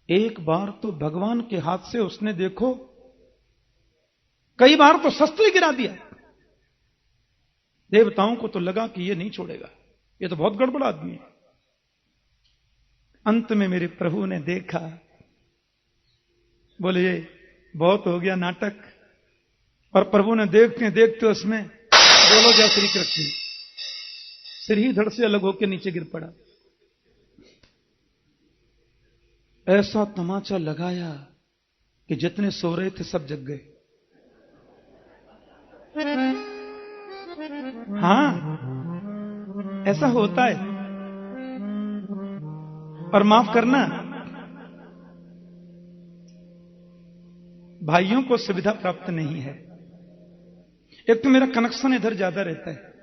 एक बार तो भगवान के हाथ से उसने देखो, कई बार तो शस्त्र गिरा दिया। देवताओं को तो लगा कि ये नहीं छोड़ेगा, ये तो बहुत गड़बड़ आदमी है। अंत में मेरे प्रभु ने देखा, बोले ये बहुत हो गया नाटक। और प्रभु ने देखते देखते उसमें बोलो जय श्री कृष्ण, सिर ही धड़ से अलग होकर नीचे गिर पड़ा। ऐसा तमाचा लगाया कि जितने सो रहे थे सब जग गए। हां ऐसा होता है। और माफ करना, भाइयों को सुविधा प्राप्त नहीं है। एक तो मेरा कनेक्शन इधर ज्यादा रहता है,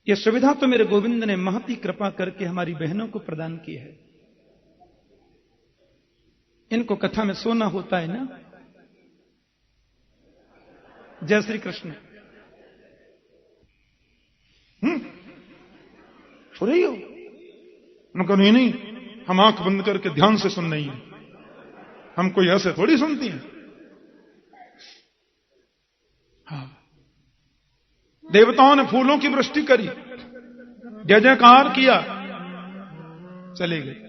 यह सुविधा तो मेरे गोविंद ने महती कृपा करके हमारी बहनों को प्रदान की है। इनको कथा में सोना होता है ना। जय श्री कृष्ण। सो रही हो? उनको नहीं, हम आंख बंद करके ध्यान से सुन रही है, हम कोई ऐसे थोड़ी सुनती हैं। हाँ, देवताओं ने फूलों की वृष्टि करी, जय जयकार किया, चले गए।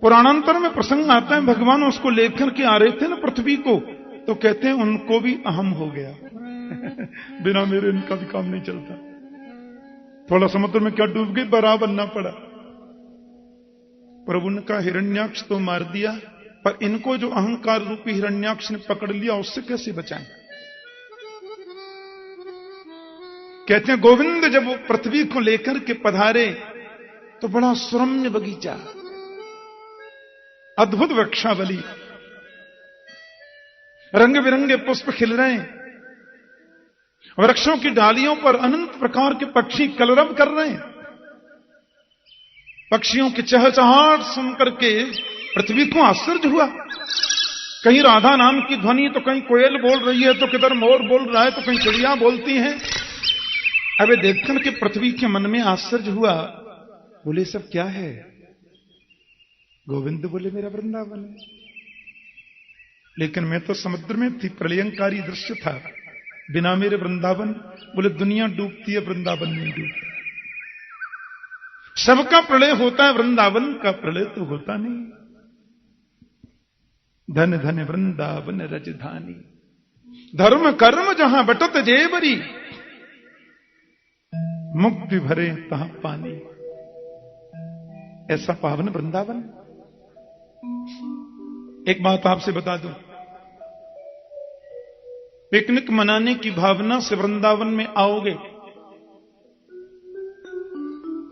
पुराणांतर में प्रसंग आता है, भगवान उसको लेकर के आ रहे थे ना पृथ्वी को, तो कहते हैं उनको भी अहम हो गया। बिना मेरे इनका भी काम नहीं चलता। थोड़ा समुद्र में क्या डूब गई, बराबर ना पड़ा। प्रभु ने कहा हिरण्याक्ष तो मार दिया, पर इनको जो अहंकार रूपी हिरण्याक्ष ने पकड़ लिया, उससे कैसे बचाएं? कहते हैं गोविंद जब वो पृथ्वी को लेकर के पधारे तो बड़ा सुरम्य बगीचा, अद्भुत वृक्षावली, रंग बिरंगे पुष्प खिल रहे हैं, वृक्षों की डालियों पर अनंत प्रकार के पक्षी कलरव कर रहे हैं। पक्षियों की चहचहाट सुनकर के पृथ्वी को आश्चर्य हुआ। कहीं राधा नाम की ध्वनि, तो कहीं कोयल बोल रही है, तो किधर मोर बोल रहा है, तो कहीं चिड़िया बोलती हैं। अब देखकर के पृथ्वी के मन में आश्चर्य हुआ, बोले सब क्या है? गोविंद बोले मेरा वृंदावन है। लेकिन मैं तो समुद्र में थी, प्रलयंकारी दृश्य था, बिना मेरे वृंदावन। बोले दुनिया डूबती है, वृंदावन नहीं डूबता। सबका प्रलय होता है, वृंदावन का प्रलय तो होता नहीं। धन धन वृंदावन रजधानी, धर्म कर्म जहां बटत जेबरी, मुक्ति भरे तहां पानी। ऐसा पावन वृंदावन। एक बात आपसे बता दूं, पिकनिक मनाने की भावना से वृंदावन में आओगे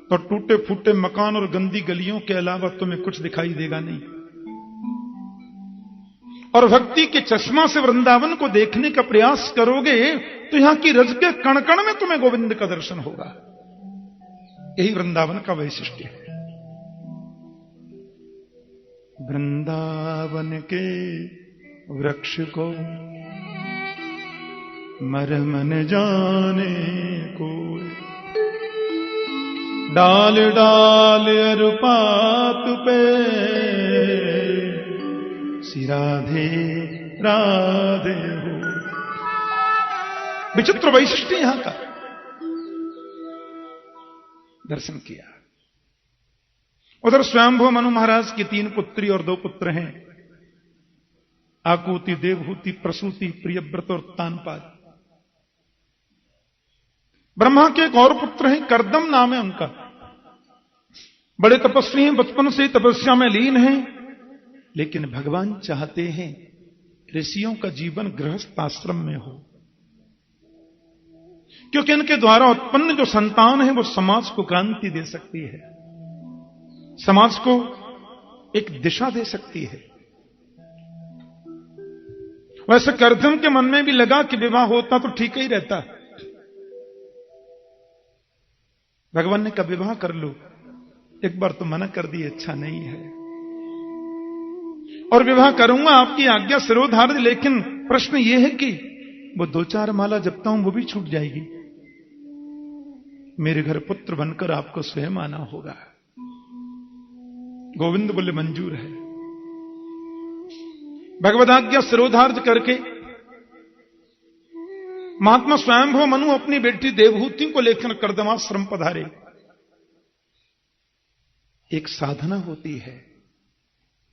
तो टूटे फूटे मकान और गंदी गलियों के अलावा तुम्हें कुछ दिखाई देगा नहीं। और भक्ति के चश्मा से वृंदावन को देखने का प्रयास करोगे तो यहां की रज के कण कण में तुम्हें गोविंद का दर्शन होगा। यही वृंदावन का वैशिष्ट्य है। वृंदावन के वृक्ष को मरम न जाने को, डाल डाल अरुपात पे सी राधे राधे हो। विचित्र वैशिष्ट्य यहां का। दर्शन किया। उधर स्वयंभू मनु महाराज की 3 पुत्री और 2 पुत्र हैं, आकुति, देवहूति, प्रसूति, प्रियव्रत और तानपाद। ब्रह्मा के एक और पुत्र हैं, करदम नाम है उनका। बड़े तपस्वी हैं, बचपन से तपस्या में लीन हैं। लेकिन भगवान चाहते हैं ऋषियों का जीवन गृहस्थ आश्रम में हो, क्योंकि इनके द्वारा उत्पन्न जो संतान है वो समाज को क्रांति दे सकती है, समाज को एक दिशा दे सकती है। वैसे करदम के मन में भी लगा कि विवाह होता तो ठीक ही रहता। भगवान ने कहा विवाह कर लो। एक बार तो मना कर दी, अच्छा नहीं है, और विवाह करूंगा आपकी आज्ञा सिरोधार्य। लेकिन प्रश्न यह है कि वो 2-4 माला जपता हूं वो भी छूट जाएगी। मेरे घर पुत्र बनकर आपको स्वयं आना होगा। गोविंद बोले मंजूर है। भगवदाज्ञा सिरोधार्य करके महात्मा स्वयंभू मनु अपनी बेटी देवहूति को लेकर कर्दमाश्रम पधारे। एक साधना होती है,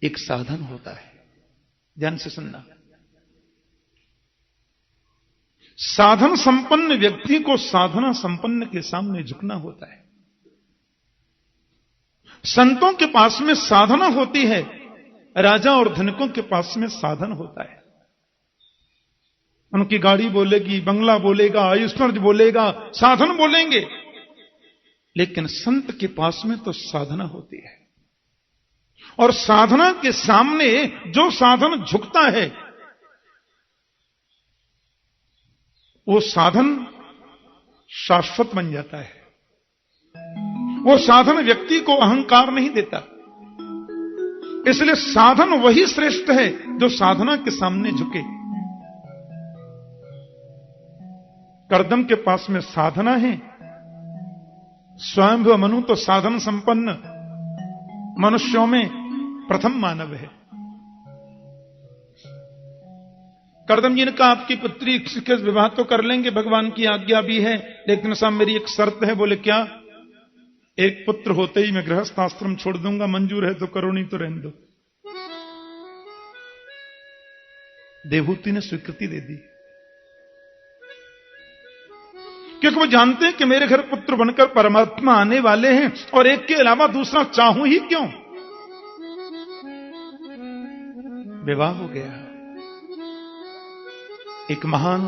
एक साधन होता है। ध्यान से सुनना। साधन संपन्न व्यक्ति को साधना संपन्न के सामने झुकना होता है। संतों के पास में साधना होती है, राजा और धनिकों के पास में साधन होता है। उनकी गाड़ी बोलेगी, बंगला बोलेगा, ऐश्वर्य बोलेगा, साधन बोलेंगे। लेकिन संत के पास में तो साधना होती है, और साधना के सामने जो साधन झुकता है वो साधन शाश्वत बन जाता है।, वो साधन व्यक्ति को अहंकार नहीं देता। इसलिए साधन वही श्रेष्ठ है जो साधना के सामने झुके। कर्दम के पास में साधना है, स्वयंभू मनु तो साधन संपन्न मनुष्यों में प्रथम मानव है। कर्दम जी ने कहा आपकी पुत्री के विवाह तो कर लेंगे, भगवान की आज्ञा भी है, लेकिन साहब मेरी एक शर्त है। बोले क्या? एक पुत्र होते ही मैं गृहस्थ आश्रम छोड़ दूंगा, मंजूर है तो करो, नहीं तो रहने दो। देवहूति ने स्वीकृति दे दी, क्योंकि वो जानते हैं कि मेरे घर पुत्र बनकर परमात्मा आने वाले हैं, और एक के अलावा दूसरा चाहूं ही क्यों। विवाह हो गया। एक महान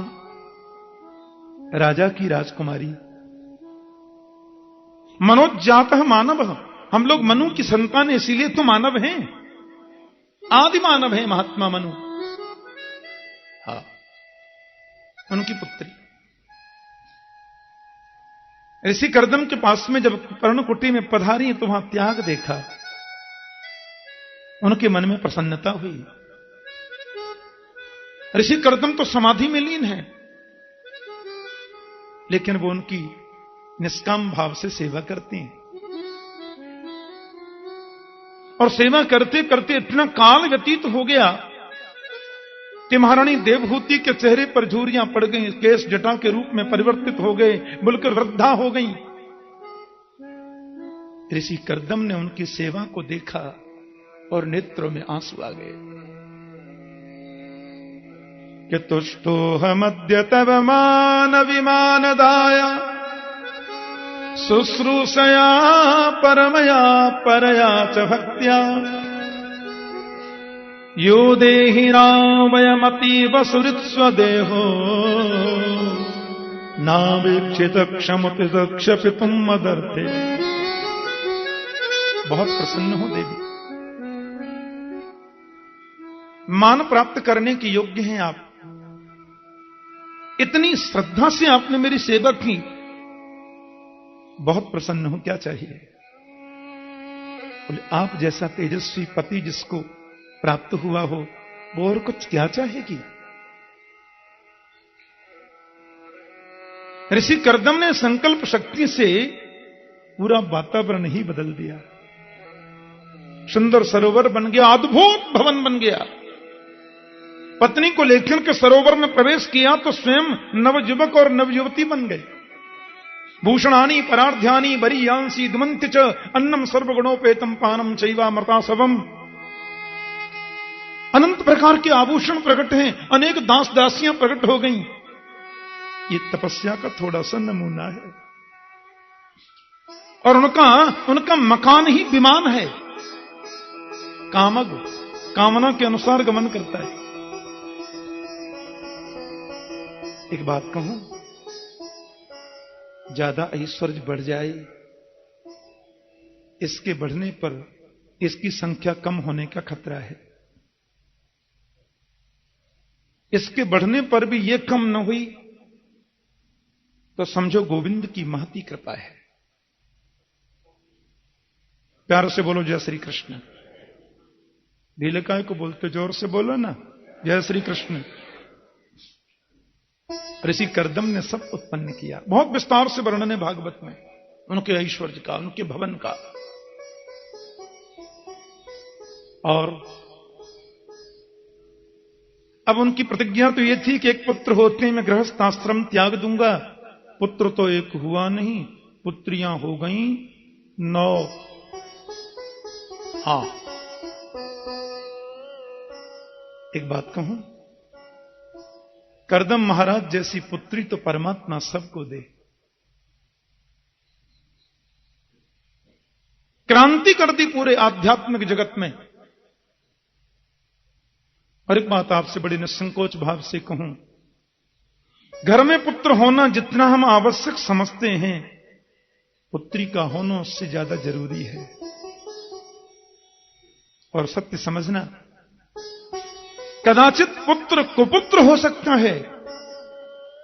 राजा की राजकुमारी, मनोजातः मानव, हम लोग मनु की संतान, इसीलिए तो मानव हैं, आदि मानव है महात्मा मनु। हाँ, उनकी पुत्री ऋषि कर्दम के पास में जब पर्णकुटी में पधारी तो वहां त्याग देखा, उनके मन में प्रसन्नता हुई। ऋषि कर्दम तो समाधि में लीन है, लेकिन वो उनकी निष्काम भाव से सेवा करते हैं, और सेवा करते करते इतना काल व्यतीत हो गया कि महारानी देवहूति के चेहरे पर झुर्रियां पड़ गईं, केस जटा के रूप में परिवर्तित हो गए, बिल्कुल वृद्धा हो गईं। ऋषि कर्दम ने उनकी सेवा को देखा और नेत्रों में आंसू आ गए कि तुष्टोऽहमद्य तव मान विमानदाय शुश्रूषया परमया परया च भक्त्या यो देहि रामयमतीव सुहृत्स्वदेहो नावेक्षित क्षमति क्षपितुम मदर्थे। बहुत प्रसन्न हो देवी, मान प्राप्त करने के योग्य हैं आप, इतनी श्रद्धा से आपने मेरी सेवा की, बहुत प्रसन्न हूं, क्या चाहिए? बोले आप जैसा तेजस्वी पति जिसको प्राप्त हुआ हो, वो और कुछ क्या चाहेगी? ऋषि कर्दम ने संकल्प शक्ति से पूरा वातावरण ही बदल दिया, सुंदर सरोवर बन गया, अद्भुत भवन बन गया। पत्नी को लेकर के सरोवर में प्रवेश किया तो स्वयं नवयुवक और नवयुवती बन गए। भूषणानि परार्ध्यानि वरीयांसी दुमंति च अन्नम सर्वगुणोपेतम पानम चैवामृतासवम। अनंत प्रकार के आभूषण प्रकट हैं, अनेक दास दासियां प्रकट हो गईं। ये तपस्या का थोड़ा सा नमूना है, और उनका मकान ही विमान है, कामग कामना के अनुसार गमन करता है। एक बात कहूं, ज्यादा ऐश्वर्य बढ़ जाए, इसके बढ़ने पर इसकी संख्या कम होने का खतरा है। इसके बढ़ने पर भी ये कम न हुई तो समझो गोविंद की महती कृपा है। प्यार से बोलो जय श्री कृष्ण। ढीले काय को बोलते, जोर से बोलो ना, जय श्री कृष्ण। ऋषि कर्दम ने सब उत्पन्न किया, बहुत विस्तार से वर्णन है भागवत में उनके ऐश्वर्य का, उनके भवन का। और अब उनकी प्रतिज्ञा तो यह थी कि एक पुत्र होते ही मैं गृहस्थ आश्रम त्याग दूंगा। पुत्र तो एक हुआ नहीं, पुत्रियां हो गईं 9। हां, एक बात कहूं, कर्दम महाराज जैसी पुत्री तो परमात्मा सबको दे। क्रांति कर दी पूरे आध्यात्मिक जगत में। और एक बात आपसे बड़ी निसंकोच भाव से कहूं, घर में पुत्र होना जितना हम आवश्यक समझते हैं, पुत्री का होना उससे ज्यादा जरूरी है। और सत्य समझना, कदाचित पुत्र कुपुत्र हो सकता है,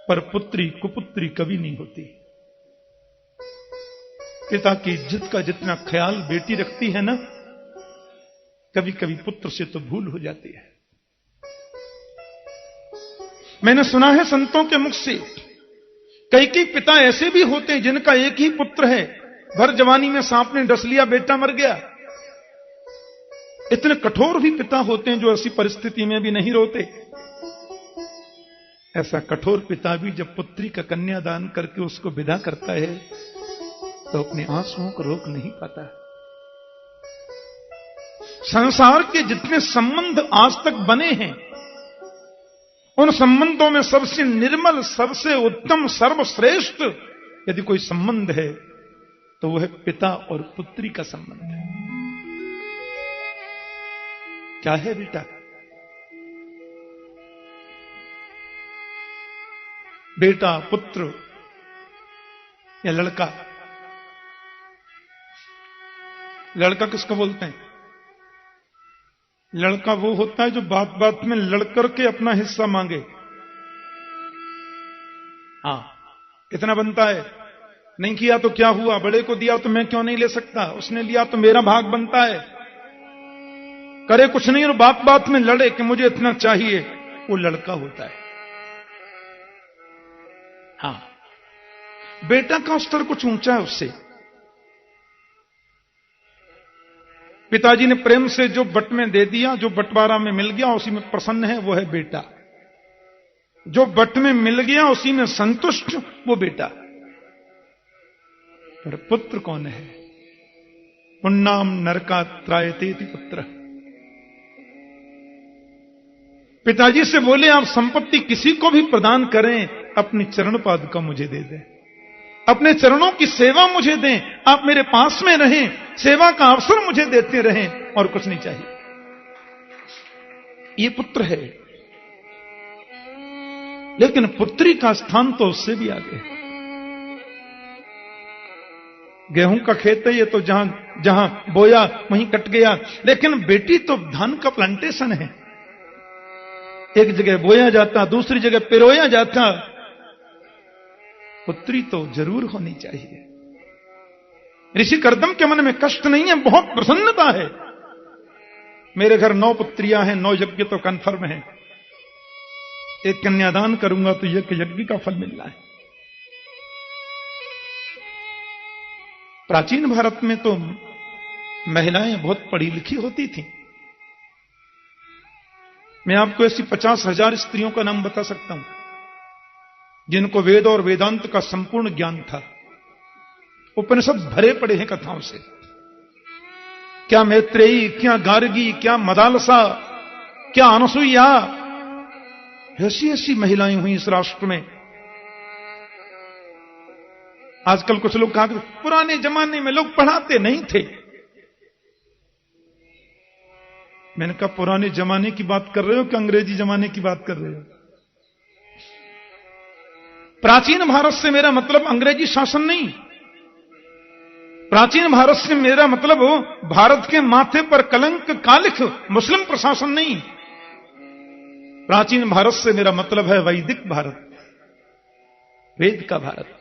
पर पुत्री कुपुत्री कभी नहीं होती। पिता की इज्जत का जितना ख्याल बेटी रखती है ना, कभी कभी पुत्र से तो भूल हो जाती है। मैंने सुना है संतों के मुख से, कई पिता ऐसे भी होते हैं जिनका एक ही पुत्र है, भर जवानी में सांप ने डस लिया, बेटा मर गया। इतने कठोर भी पिता होते हैं जो ऐसी परिस्थिति में भी नहीं रोते। ऐसा कठोर पिता भी जब पुत्री का कन्यादान करके उसको विदा करता है तो अपने आंसुओं को रोक नहीं पाता। संसार के जितने संबंध आज तक बने हैं, उन संबंधों में सबसे निर्मल, सबसे उत्तम, सर्वश्रेष्ठ यदि कोई संबंध है तो वह है पिता और पुत्री का संबंध है। क्या है बेटा? बेटा, पुत्र या लड़का? लड़का किसको बोलते हैं? लड़का वो होता है जो बात बात में लड़ करके अपना हिस्सा मांगे। हाँ, कितना बनता है? नहीं किया तो क्या हुआ? बड़े को दिया तो मैं क्यों नहीं ले सकता? उसने लिया तो मेरा भाग बनता है। करे कुछ नहीं और बात बात में लड़े कि मुझे इतना चाहिए, वो लड़का होता है। हाँ, बेटा का स्तर कुछ ऊंचा है उससे। पिताजी ने प्रेम से जो बट में दे दिया, जो बंटवारा में मिल गया उसी में प्रसन्न है, वो है बेटा। जो बट में मिल गया उसी में संतुष्ट, वो बेटा। पर पुत्र कौन है? पुण्णाम नरका त्रायतेति पुत्र। पिताजी से बोले आप संपत्ति किसी को भी प्रदान करें, अपनी चरण पादुका मुझे दे दें, अपने चरणों की सेवा मुझे दें, आप मेरे पास में रहें, सेवा का अवसर मुझे देते रहें, और कुछ नहीं चाहिए। ये पुत्र है। लेकिन पुत्री का स्थान तो उससे भी आगे है। गेहूं का खेत है ये तो, जहां जहां बोया वहीं कट गया, लेकिन बेटी तो धान का प्लांटेशन है। एक जगह बोया जाता, दूसरी जगह पिरोया जाता। पुत्री तो जरूर होनी चाहिए। ऋषि कर्दम के मन में कष्ट नहीं है, बहुत प्रसन्नता है। मेरे घर 9 पुत्रियां हैं, 9 यज्ञ तो कन्फर्म है। एक कन्यादान करूंगा तो यज्ञ का फल मिल रहा है। प्राचीन भारत में तो महिलाएं बहुत पढ़ी लिखी होती थीं। मैं आपको ऐसी 50,000 स्त्रियों का नाम बता सकता हूं जिनको वेद और वेदांत का संपूर्ण ज्ञान था। उपनिषद भरे पड़े हैं कथाओं से। क्या मैत्रेयी, क्या गार्गी, क्या मदालसा, क्या अनसुईया, ऐसी ऐसी महिलाएं हुई इस राष्ट्र में। आजकल कुछ लोग कहा कि पुराने जमाने में लोग पढ़ाते नहीं थे। मैंने कहा पुराने जमाने की बात कर रहे हो कि अंग्रेजी जमाने की बात कर रहे हो? प्राचीन भारत से मेरा मतलब अंग्रेजी शासन नहीं। प्राचीन भारत से मेरा मतलब भारत के माथे पर कलंक कालिख मुस्लिम प्रशासन नहीं। प्राचीन भारत से मेरा मतलब है वैदिक भारत, वेद का भारत,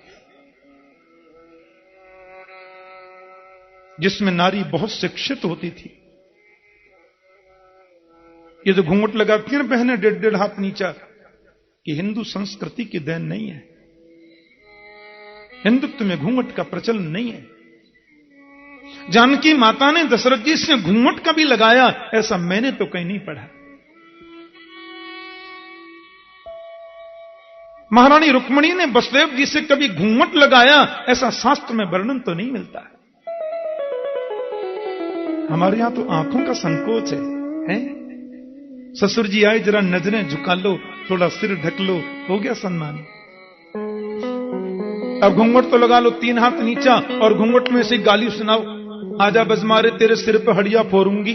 जिसमें नारी बहुत शिक्षित होती थी। ये जो घूंघट लगाती है ना बहनें 1.5 हाथ नीचा, ये हिंदू संस्कृति की देन नहीं है। हिंदुत्व में घूंघट का प्रचलन नहीं है। जानकी माता ने दशरथ जी से घूंघट का भी लगाया, ऐसा मैंने तो कहीं नहीं पढ़ा। महारानी रुक्मणी ने वसुदेव जी से कभी घूंघट लगाया, ऐसा शास्त्र में वर्णन तो नहीं मिलता। हमारे यहां तो आंखों का संकोच है? ससुर जी आए, जरा नजरें झुका लो, थोड़ा सिर ढक लो, हो गया सम्मान। अब घूंघट तो लगा लो 3 हाथ नीचा, और घूंघट में से गाली सुनाओ, आजा बजमारे तेरे सिर पे हड़िया फोड़ूंगी।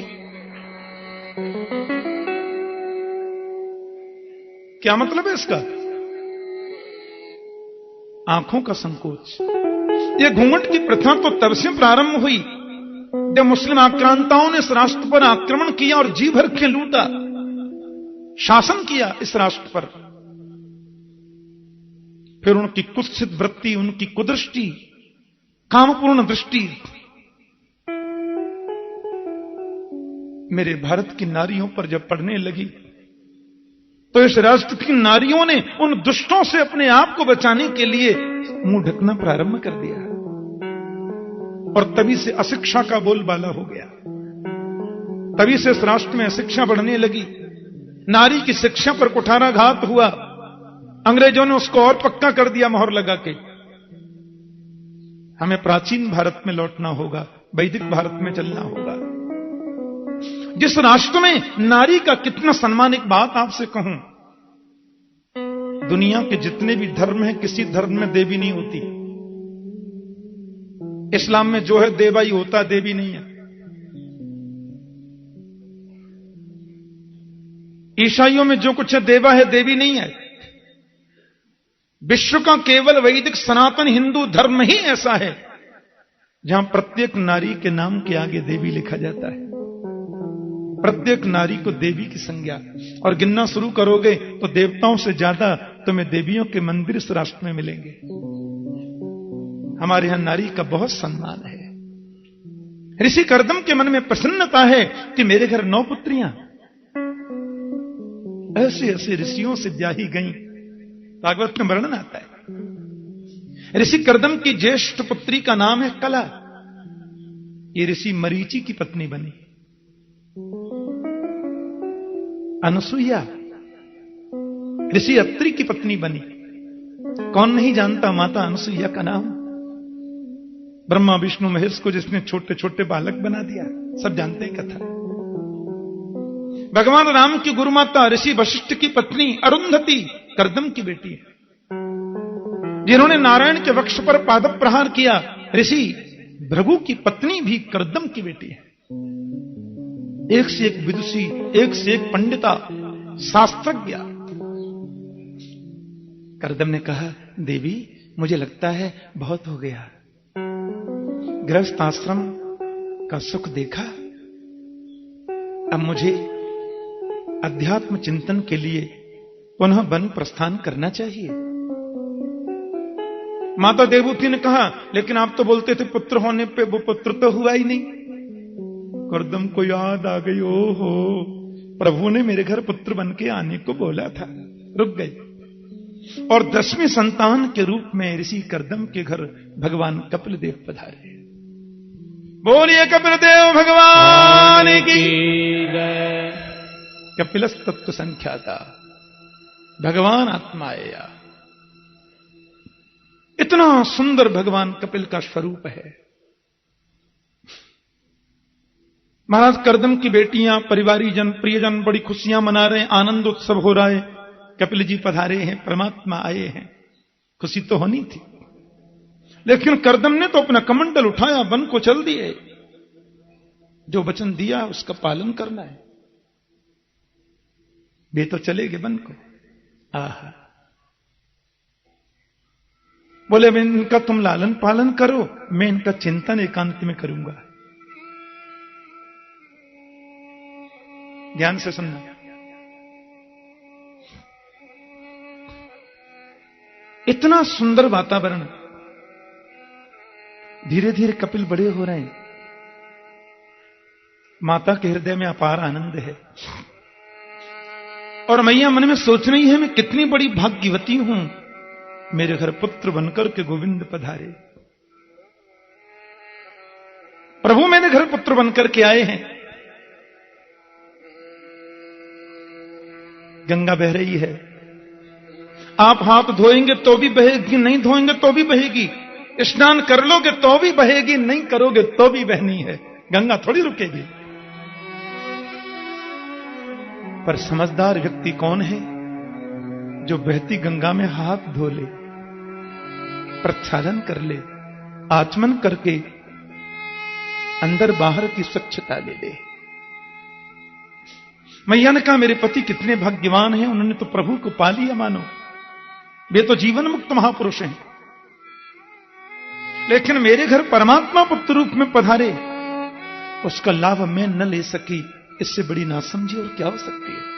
क्या मतलब है इसका? आंखों का संकोच। यह घूंघट की प्रथा तो तब से प्रारंभ हुई जब मुस्लिम आक्रांताओं ने इस राष्ट्र पर आक्रमण किया और जी भर के लूटा, शासन किया इस राष्ट्र पर। फिर उनकी कुत्सित वृत्ति, उनकी कुदृष्टि, कामपूर्ण दृष्टि, मेरे भारत की नारियों पर जब पड़ने लगी तो इस राष्ट्र की नारियों ने उन दुष्टों से अपने आप को बचाने के लिए मुंह ढकना प्रारंभ कर दिया और तभी से अशिक्षा का बोलबाला हो गया। तभी से इस राष्ट्र में अशिक्षा बढ़ने लगी। नारी की शिक्षा पर कुठाराघात हुआ। अंग्रेजों ने उसको और पक्का कर दिया मोहर लगा के। हमें प्राचीन भारत में लौटना होगा, वैदिक भारत में चलना होगा, जिस राष्ट्र में नारी का कितना सम्मान। एक बात आपसे कहूं, दुनिया के जितने भी धर्म हैं, किसी धर्म में देवी नहीं होती। इस्लाम में जो है देवा ही होता, देवी नहीं है। ईसाइयों में जो कुछ है देवा है, देवी नहीं है। विश्व का केवल वैदिक सनातन हिंदू धर्म ही ऐसा है जहां प्रत्येक नारी के नाम के आगे देवी लिखा जाता है। प्रत्येक नारी को देवी की संज्ञा, और गिनना शुरू करोगे तो देवताओं से ज्यादा तुम्हें देवियों के मंदिर इस राष्ट्र में मिलेंगे। हमारे यहां नारी का बहुत सम्मान है। ऋषि कर्दम के मन में प्रसन्नता है कि मेरे घर 9 पुत्रियां ऐसे ऐसे ऋषियों से ब्याही गईं। भागवत में वर्णन आता है। ऋषि कर्दम की ज्येष्ठ पुत्री का नाम है कला। ये ऋषि मरीचि की पत्नी बनी। अनुसुईया ऋषि अत्रि की पत्नी बनी। कौन नहीं जानता माता अनुसुईया का नाम? ब्रह्मा विष्णु महेश को जिसने छोटे छोटे बालक बना दिया, सब जानते हैं कथा। भगवान राम की गुरुमाता ऋषि वशिष्ठ की पत्नी अरुंधति कर्दम की बेटी है, जिन्होंने नारायण के वक्ष पर पादप प्रहार किया। ऋषि भृगु की पत्नी भी कर्दम की बेटी है। एक से एक विदुषी, एक से एक पंडिता, शास्त्रज्ञ। कर्दम ने कहा, देवी मुझे लगता है बहुत हो गया। गृहस्थ आश्रम का सुख देखा, अब मुझे अध्यात्म चिंतन के लिए पुनः वन प्रस्थान करना चाहिए। माता देवहूति ने कहा, लेकिन आप तो बोलते थे पुत्र होने पे, वो पुत्र तो हुआ ही नहीं। कर्दम को याद आ गई, ओहो प्रभु ने मेरे घर पुत्र बन के आने को बोला था। रुक गई और 10वें संतान के रूप में ऋषि कर्दम के घर भगवान कपिल देव पधारे। बोलिए कपिल देव भगवान की। कपिलस तत्व संख्याता भगवान आत्माया। इतना सुंदर भगवान कपिल का स्वरूप है। महाराज कर्दम की बेटियां, परिवारी जन, प्रियजन बड़ी खुशियां मना रहे हैं, आनंद उत्सव हो रहा है। कपिल जी पधारे हैं, परमात्मा आए हैं, खुशी तो होनी थी। लेकिन कर्दम ने तो अपना कमंडल उठाया, वन को चल दिए। जो वचन दिया उसका पालन करना है। वे तो चले गए वन को। आहा, बोले मैं इनका तुम लालन पालन करो, मैं इनका चिंतन एकांत में करूंगा। ध्यान से सुनना। इतना सुंदर वातावरण। धीरे धीरे कपिल बड़े हो रहे हैं। माता के हृदय में अपार आनंद है और मैया मन में सोच रही है, मैं कितनी बड़ी भाग्यवती हूं, मेरे घर पुत्र बनकर के गोविंद पधारे। प्रभु मेरे घर पुत्र बनकर के आए हैं। गंगा बह रही है। आप हाथ धोएंगे तो भी बहेगी, नहीं धोएंगे तो भी बहेगी। स्नान कर लोगे तो भी बहेगी, नहीं करोगे तो भी बहनी है। गंगा थोड़ी रुकेगी। पर समझदार व्यक्ति कौन है? जो बहती गंगा में हाथ धो ले, प्रक्षालन कर ले, आचमन करके अंदर बाहर की स्वच्छता ले ले। मैया ने कहा, मेरे पति कितने भाग्यवान हैं, उन्होंने तो प्रभु को पा लिया मानो। वे तो जीवन मुक्त महापुरुष हैं। लेकिन मेरे घर परमात्मा पुत्र रूप में पधारे, उसका लाभ मैं न ले सकी, इससे बड़ी नासमझी और क्या हो सकती है।